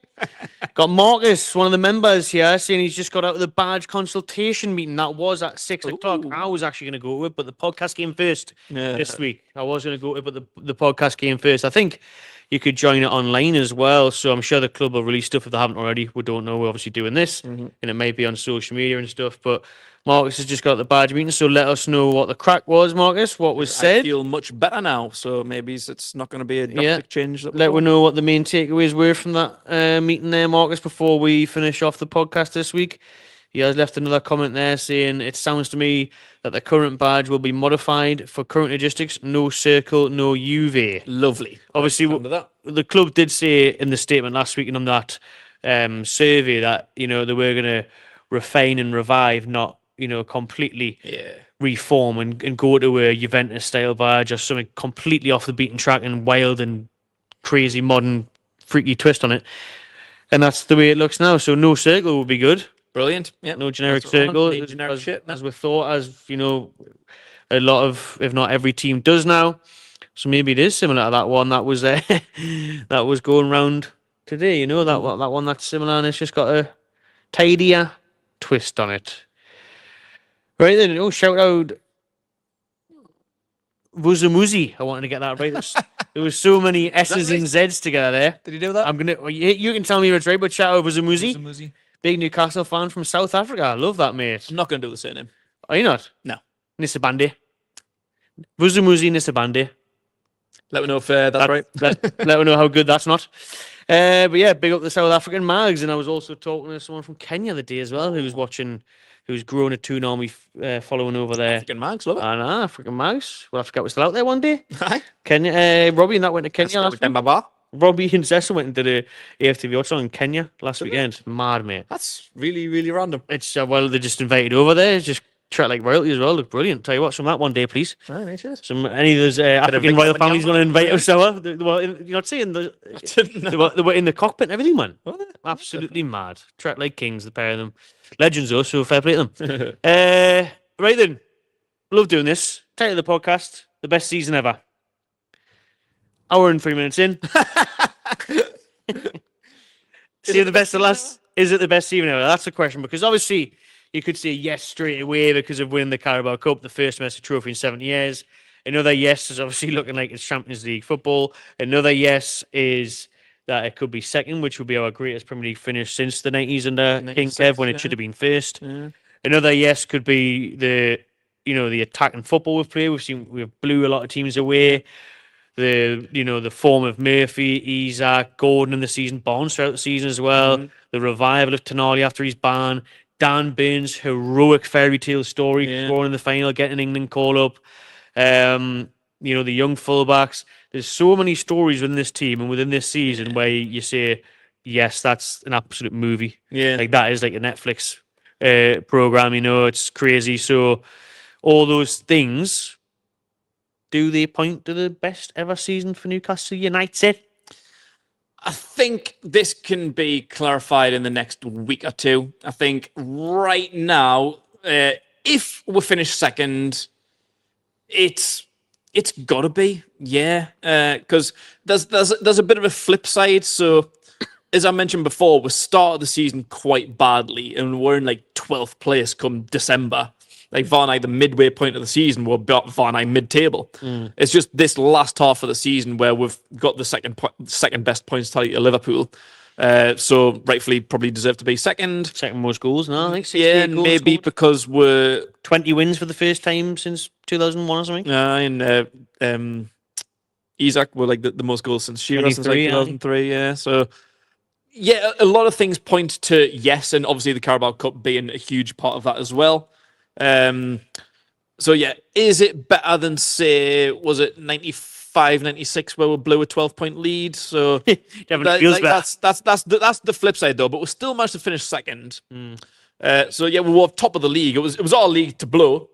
Got Marcus, one of the members here, saying he's just got out of the badge consultation meeting. That was at 6 o'clock. I was actually going to go to it, but the podcast came first this week. I was going to go to it, but the podcast came first. I think you could join it online as well. So I'm sure the club will release stuff if they haven't already. We don't know. We're obviously doing this, and it may be on social media and stuff. But Marcus has just got the badge meeting, so let us know what the crack was, Marcus. What was said? I feel much better now, so maybe it's not going to be a drastic change. Let me know what the main takeaways were from that meeting there, Marcus, before we finish off the podcast this week. He has left another comment there saying, it sounds to me that the current badge will be modified for current logistics, no circle, no UV. Lovely. Obviously, the club did say in the statement last week and on that survey that, they were going to refine and revive, not completely reform and go to a Juventus-style badge or something completely off the beaten track and wild and crazy, modern, freaky twist on it. And that's the way it looks now. So no circle would be good. Brilliant. Yeah. No generic circle. Generic shit, as we thought, a lot of, if not every team does now. So maybe it is similar to that one that was that was going round today. That one that's similar and it's just got a tidier twist on it. Right then, shout out Vuzumuzi. I wanted to get that right. There was so many S's and Z's together there. Did he do that? You can tell me if it's right, but shout out Vuzumuzi. Vuzumuzi. Big Newcastle fan from South Africa. I love that, mate. I'm not going to do the surname. Are you not? No. Nisabande. Vuzumuzi Nisabande. Let me know if that's right. Let me know how good that's not. But yeah, big up the South African mags. And I was also talking to someone from Kenya the day as well who was growing a tune on me, following over there. African mags, love it. African mags. We'll have to get still out there one day. Aye. Kenya, Robbie and that went to Kenya last week. Robbie and Zessa went and did a AFTV song in Kenya last weekend. Mad, mate. That's really, really random. It's they just invited over there. Just treat like royalty as well. Look brilliant. Tell you what, some of that one day, please. Right, cheers. Any of those African royal families going to invite us over? You're not saying they were in the cockpit and everything, man. Absolutely mad. Treat like kings, the pair of them. Legends, though, so fair play to them. Right then, love doing this. Title of the podcast: the best season ever. Hour and 3 minutes in. See the best of last. Is it the best season ever? That's the question, because obviously you could say yes straight away because of winning the Carabao Cup, the first domestic trophy in 7 years. Another yes is obviously looking like it's Champions League football. Another yes is that it could be second, which would be our greatest Premier League finish since the 90s under King Kev when it should have been first. Yeah. Another yes could be the attacking football we've played. We've blew a lot of teams away. The form of Murphy, Isak, Gordon in the season, Barnes throughout the season as well. The revival of Tonali after his ban, Dan Burns' heroic fairy tale story, Yeah. scoring in the final, getting England call up. The young fullbacks. There's so many stories within this team and within this season where you say, yes, that's an absolute movie. Yeah. Like that is like a Netflix program. It's crazy. So all those things, do they point to the best ever season for Newcastle United? I think this can be clarified in the next week or two. I think right now, if we finish second, it's got to be, yeah, because there's a bit of a flip side. So as I mentioned before, we started the season quite badly, and we're in like 12th place come December. Like Varney, the midway point of the season, we're Varney mid-table. It's just this last half of the season where we've got the second best points tally to Liverpool. So rightfully probably deserve to be second. Second most goals, no? I think 68 Yeah, goals maybe scored. because we're 20 wins for the first time since 2001 or something. and Isak were like the most goals since Shearer since like 23, 2003. Yeah, so yeah, a lot of things point to yes, and obviously the Carabao Cup being a huge part of that as well. So yeah, is it better than say was it 95, 96 where we blew a 12-point lead? So Definitely feels better. that's the flip side though. But we still managed to finish second. So yeah, we were top of the league. It was our league to blow,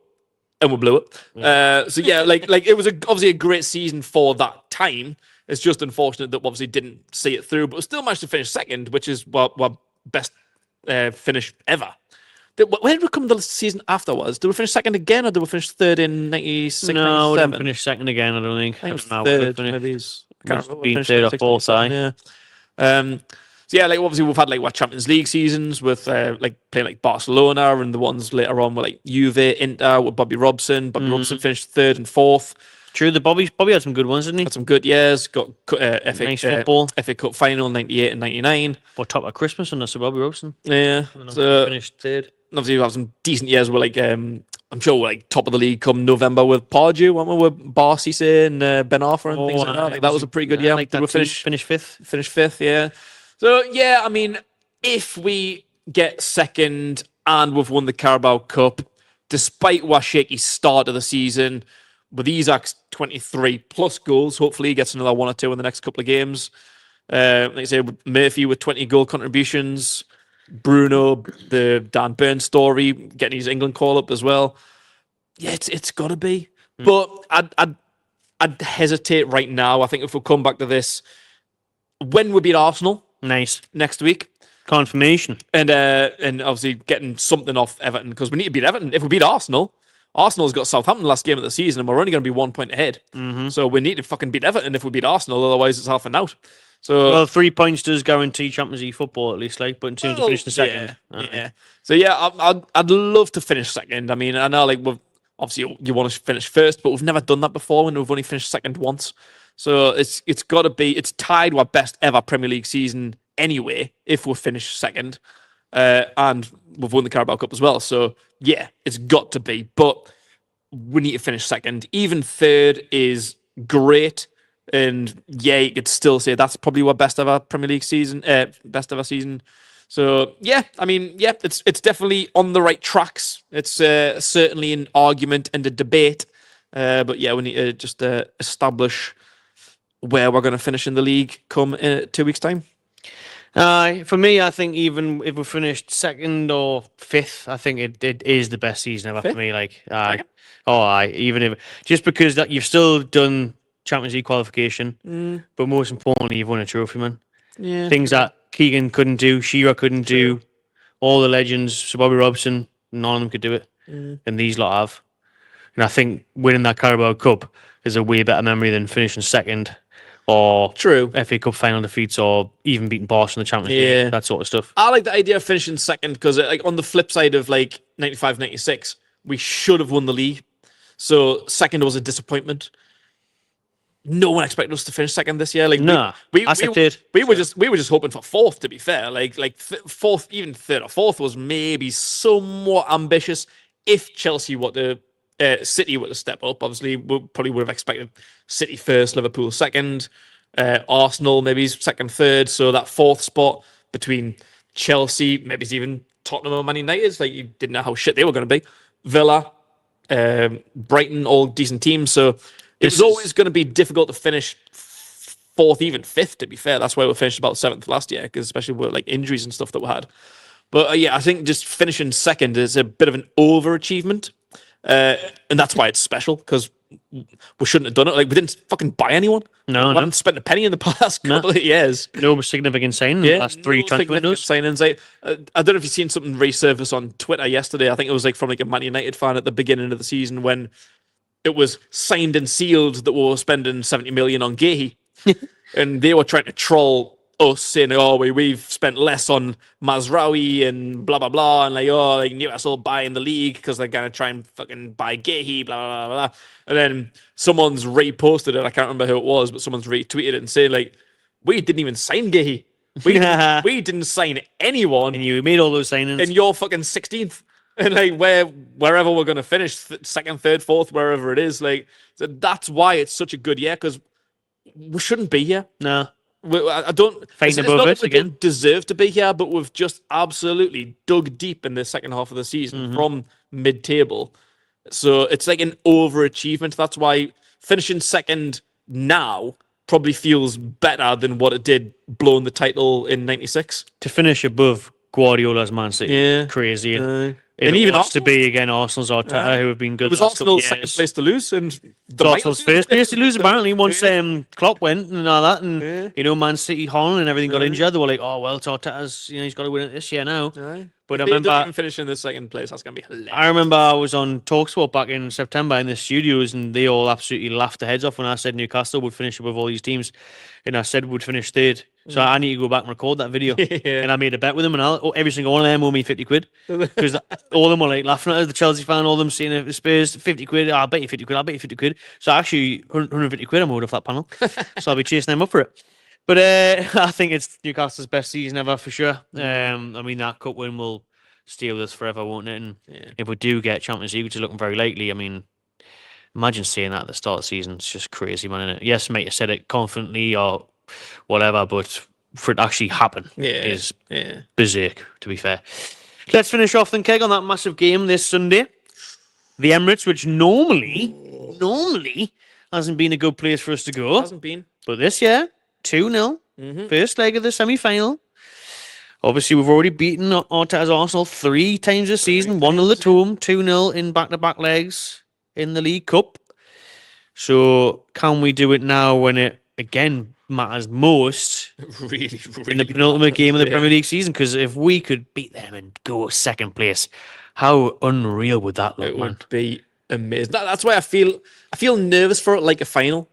and we blew it. So yeah, like it was obviously a great season for that time. It's just unfortunate that we obviously didn't see it through, but we still managed to finish second, which is our best finish ever. Where did we come the season afterwards? Did we finish second again, or did we finish third in 96, No, we 97? didn't finish second again, I don't think. I think it was don't know. third. Finished- Maybe it's must have been third or 96, fourth, 97, aye. yeah. So yeah, like obviously we've had like what Champions League seasons with like playing like Barcelona, and the ones later on were like Juve, Inter with Bobby Robson. Bobby Robson finished third and fourth. True, Bobby had some good ones, didn't he? Had some good years. Got FA, Nice football. FA Cup final 98 and 99. Or top of Christmas under Sir Bobby Robson. Yeah. So, finished third. Obviously we have some decent years. We're like I'm sure we're like top of the league come November with Pardew, weren't we? With Barcy and Ben Arthur and things like that. Like, that was a pretty good year. Like Did that we finish fifth. Finish fifth, yeah. So yeah, I mean, if we get second and we've won the Carabao Cup, despite our shaky start of the season, with Isak's 23 plus goals, hopefully he gets another one or two in the next couple of games. Like I say, Murphy with 20 goal contributions, Bruno, the Dan Burns story, getting his England call up as well. Yeah, it's got to be. But I'd hesitate right now. I think if we come back to this, when we beat Arsenal Nice. next week, Confirmation. and obviously getting something off Everton, because we need to beat Everton. If we beat Arsenal's got Southampton last game of the season, and we're only going to be 1 point ahead. So we need to fucking beat Everton if we beat Arsenal, otherwise it's half an out. So Well, 3 points does guarantee Champions League football at least, like. But in terms of finishing second, yeah. So yeah, I'd love to finish second. I mean, I know like we've obviously you want to finish first, but we've never done that before, and we've only finished second once. So it's got to be. It's tied with our best ever Premier League season anyway if we finish second, and we've won the Carabao Cup as well. So yeah, it's got to be. But we need to finish second. Even third is great. And yeah, you could still say that's probably our best ever Premier League season, best ever season. So yeah, I mean, yeah, it's definitely on the right tracks. It's certainly an argument and a debate. But yeah, we need to just establish where we're going to finish in the league come 2 weeks' time. For me, I think even if we finished second or fifth, I think it is the best season ever for me. Like, even if just because that you've still done Champions League qualification, but most importantly, you've won a trophy, man. Yeah, Things that Keegan couldn't do, Shearer couldn't do, all the legends, Sir Bobby Robson, none of them could do it, and these lot have. And I think winning that Carabao Cup is a way better memory than finishing second or true. FA Cup final defeats or even beating Barca in the Champions League, that sort of stuff. I like the idea of finishing second because, like, on the flip side of like 95, 96, we should have won the league. So second was a disappointment. No one expected us to finish second this year. Like, Nah, we were just hoping for fourth. To be fair, fourth, even third or fourth was maybe somewhat ambitious. If Chelsea were to, City were to step up, obviously we probably would have expected City first, Liverpool second, Arsenal maybe second, third. So that fourth spot between Chelsea, maybe it's even Tottenham or Man United. Like, you didn't know how shit they were going to be. Villa, Brighton, all decent teams. So it was always going to be difficult to finish fourth, even fifth, to be fair. That's why we finished about seventh last year, because especially with like injuries and stuff that we had. But yeah, I think just finishing second is a bit of an overachievement. And that's why it's special, because we shouldn't have done it. Like, we didn't fucking buy anyone. No, We haven't spent a penny in the past couple of years. No significant signing in the last three transfer windows. Signings. I don't know if you've seen something resurface on Twitter yesterday. I think it was like from like a Man United fan at the beginning of the season, when it was signed and sealed that we were spending 70 million on Gahey. And they were trying to troll us, saying, "Oh, we've spent less on Mazraoui and blah blah blah," and like Newcastle buying the league because they're gonna try and fucking buy Gahey, blah blah blah blah. And then someone's reposted it. I can't remember who it was, but someone's retweeted it and saying, like, "We didn't even sign Gahey. We didn't sign anyone, And you made all those signings. and you're fucking 16th." And like, wherever we're gonna finish, second, third, fourth, wherever it is, like, so that's why it's such a good year, because we shouldn't be here. No. I don't. Fighting It's above not it that we again. don't deserve to be here, but we've just absolutely dug deep in the second half of the season from mid-table. So it's like an overachievement. That's why finishing second now probably feels better than what it did blowing the title in '96. To finish above Guardiola's Man City. Yeah. Crazy. And And even even to Arsenal. be again Arsenal's Arteta, who have been good. It was the last couple Arsenal's of second years. place to lose, and It's Arsenal's first place to lose, apparently, once Yeah. Klopp went and all that. And, Yeah. you know, Man City, Holland and everything got Yeah. injured. They were like, oh, well, it's Arteta's, he's got to win it this year now. But I If they don't remember, even finish in the second place, that's gonna be hilarious. I remember I was on Talksport back in September in the studios, and they all absolutely laughed their heads off when I said Newcastle would finish above all these teams, and I said would finish third. So I need to go back and record that video. Yeah. And I made a bet with them, and every single one of them owe me 50 quid, because all of them were like laughing at us. The Chelsea fan, all of them saying, "If Spurs 50 quid, I'll bet you 50 quid, I'll bet you 50 quid." So actually 150 quid I'm owed off that panel. So I'll be chasing them up for it. But I think it's Newcastle's best season ever for sure. I mean, that cup win will stay with us forever, won't it? And if we do get Champions League, which is looking very likely, I mean, imagine saying that at the start of the season. It's just crazy, man, isn't it? Yes, mate, you said it confidently or whatever, but for it to actually happen is berserk, to be fair. Let's finish off then, Keg, on that massive game this Sunday. The Emirates, which normally hasn't been a good place for us to go. Hasn't been. But this year, 2-0, first leg of the semi-final. Obviously, we've already beaten Arteta's Arsenal 3 times this season. 1-0 at home, 2-0 in back-to-back legs in the League Cup. So can we do it now when it, again, matters most Really in the penultimate game of the Premier League season? Because if we could beat them and go second place, how unreal would that look, It man? would be amazing. That's why I feel nervous for it, like a final,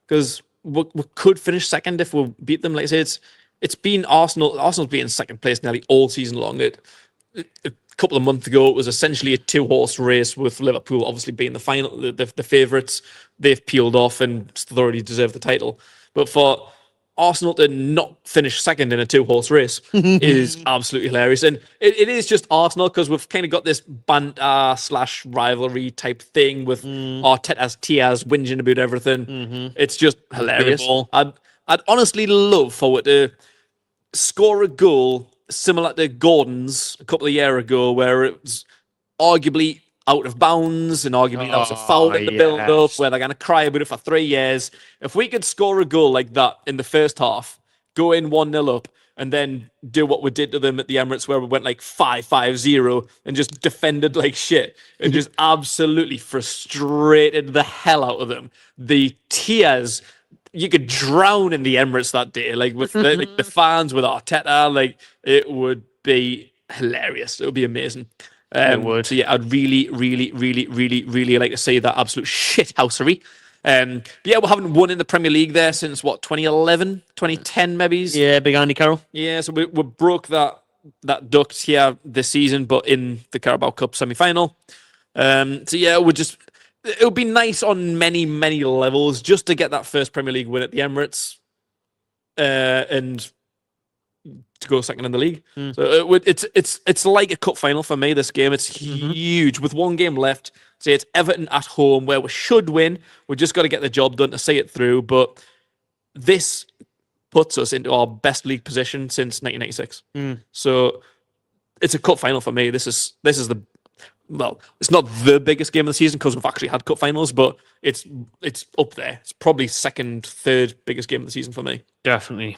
because we could finish second if we beat them. Like I say, it's been Arsenal's been in second place nearly all season long. A couple of months ago, it was essentially a 2-horse race with Liverpool obviously being the final, the favourites. They've peeled off and thoroughly deserve the title. But for Arsenal to not finish second in a 2-horse race is absolutely hilarious. And it is just Arsenal, because we've kind of got this banter / rivalry type thing with Arteta's Tias whinging about everything. It's just hilarious. I'd honestly love for it to score a goal similar to Gordon's a couple of years ago, where it was arguably out of bounds and arguably that was a foul in the build-up, where they're going to cry about it for 3 years. If we could score a goal like that in the first half, go in 1-0 up, and then do what we did to them at the Emirates, where we went like 5-5-0 and just defended like shit and just absolutely frustrated the hell out of them. The tears, you could drown in the Emirates that day, like with the fans, with Arteta. Like, it would be hilarious. It would be amazing. It would. So yeah, I'd really like to see that absolute shithousery. But yeah, we haven't won in the Premier League there since what, 2011, 2010 maybe. Yeah, big Andy Carroll. Yeah, so we broke that duct here this season, but in the Carabao Cup semi-final. So yeah, it would be nice on many levels just to get that first Premier League win at the Emirates, and to go second in the league. So it's like a cup final for me, this game. It's huge. With 1 game left, say it's Everton at home, where we should win. We just got to get the job done to see it through. But this puts us into our best league position since 1996. So it's a cup final for me. This is the well, it's not the biggest game of the season because we've actually had cup finals, but it's up there. It's probably second, third biggest game of the season for me. Definitely.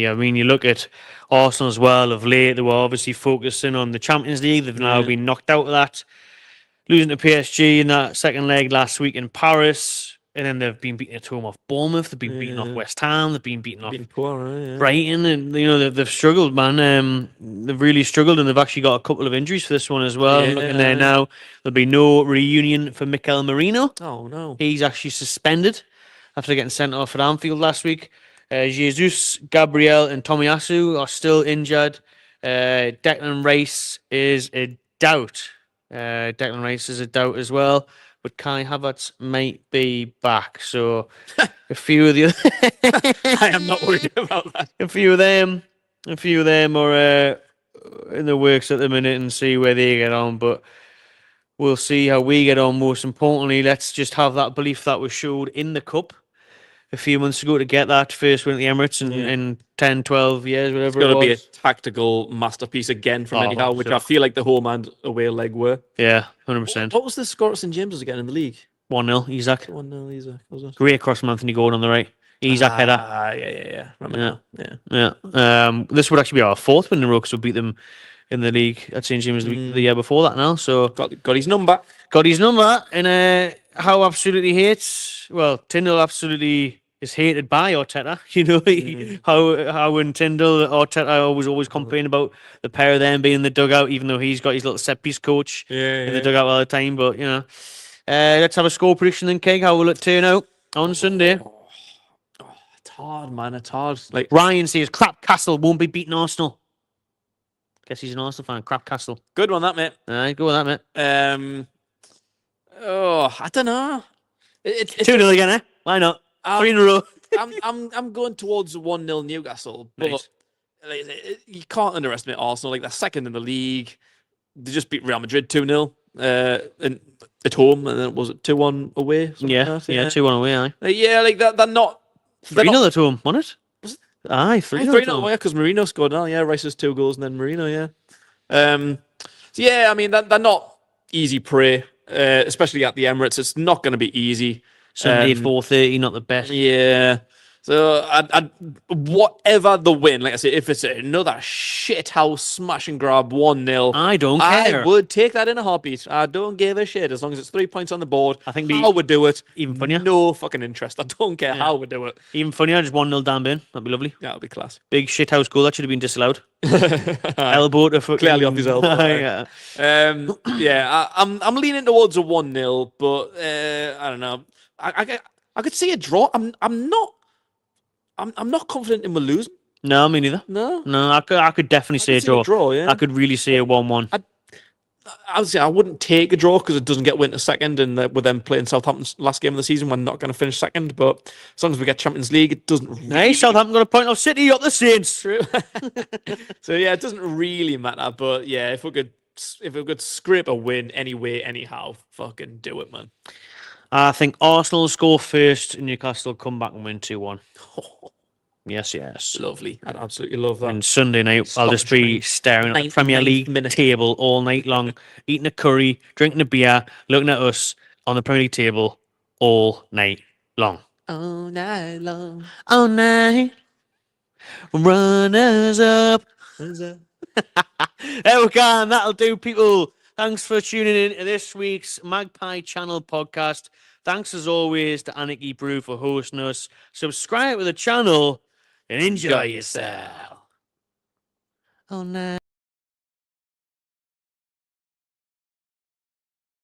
I mean, you look at Arsenal as well of late. They were obviously focusing on the Champions League. They've now been knocked out of that, losing to PSG in that second leg last week in Paris. And then they've been beaten at home off Bournemouth. They've been beaten off West Ham. They've been beaten off Brighton. And, they've struggled, man. They've really struggled, and they've actually got a couple of injuries for this one as well. Yeah. Looking there now, there'll be no reunion for Mikel Merino. Oh, no. He's actually suspended after getting sent off at Anfield last week. Jesus, Gabriel, and Tomiyasu are still injured. Declan Rice is a doubt. Declan Rice is a doubt as well. But Kai Havertz might be back. So a few of the I am not worried about that. a few of them are in the works at the minute and see where they get on. But we'll see how we get on. Most importantly, let's just have that belief that was showed in the cup a few months ago to get that first win at the Emirates in 10, 12 years, whatever It's it going to was. be a tactical masterpiece again from Eddie Howe, which I 100%. feel like the home and away leg were. Yeah, 100%. What was the score at St James's again in the league? 1-0, Isak. 1-0, Isak. Was it? Great cross from Anthony Gordon on the right. Isak header. Yeah. Remember now. Yeah. This would actually be our fourth win in a row because we beat them in the league at St James the year before that now. So Got his number. got his number. And Howe absolutely hates, Tyndall absolutely is hated by Arteta. How and Tyndall, Arteta always complain about the pair of them being in the dugout, even though he's got his little set piece coach in the dugout all the time. But let's have a score prediction then, Keg. How will it turn out on Sunday? It's hard, man. It's hard. Like Ryan says Crap Castle won't be beating Arsenal. Guess he's an Arsenal fan. Crap Castle. good one, that mate. All right, go with that, mate. I don't know. It's 2-0 again, eh? Why not? 3 in a row. I'm going towards 1-0 Newcastle, but Nice. you can't underestimate Arsenal. Like they're second in the league. They just beat Real Madrid 2-0 at home, and then was it 2-1 away? Something Yeah, like that? 2-1 away, aye. Like that. They're not 3-0 at home, wasn't it? Was it? Aye, 3-0 at 3-0 home. away because Marino scored. Oh yeah, Rice's 2 goals and then Marino. Yeah. So yeah, I mean they're not easy prey, especially at the Emirates. It's not going to be easy. Sunday 4:30, not the best. Yeah. So, whatever the win, like I say, if it's another shithouse smash and grab 1-0, I don't care. I would take that in a heartbeat. I don't give a shit as long as it's 3 points on the board. I think I would do it. even funnier. No fucking interest. I don't care how we do it. Even funnier, just 1-0 down bin. That'd be lovely. Yeah, it'll be class. Big shithouse goal that should have been disallowed. Elbow to fucking Clearly off his elbow. yeah. I'm leaning towards a 1-0, but I don't know. I could see a draw. I'm not confident in we losing. No, me neither. No. I could definitely say a draw. Yeah. I could really say a 1-1. I would say I wouldn't take a draw because it doesn't get winter second, and with them playing Southampton's last game of the season, we're not going to finish second. But as long as we get Champions League, it doesn't. Hey, Southampton got a point off City, up the Saints. True. So yeah, it doesn't really matter. But yeah, if we could scrape a win anyway, anyhow, fucking do it, man. I think Arsenal will score first, and Newcastle will come back and win 2-1. Yes. Lovely. I'd absolutely love that. And Sunday night, I'll just be staring at the Premier 99th League minute. table all night long, eating a curry, drinking a beer, looking at us on the Premier League table all night long. All night long. All night. Runners up. There we go. And that'll do, people. Thanks for tuning in to this week's Magpie Channel podcast. Thanks as always to Anarchy Brew for hosting us. Subscribe to the channel and enjoy yourself. Oh no.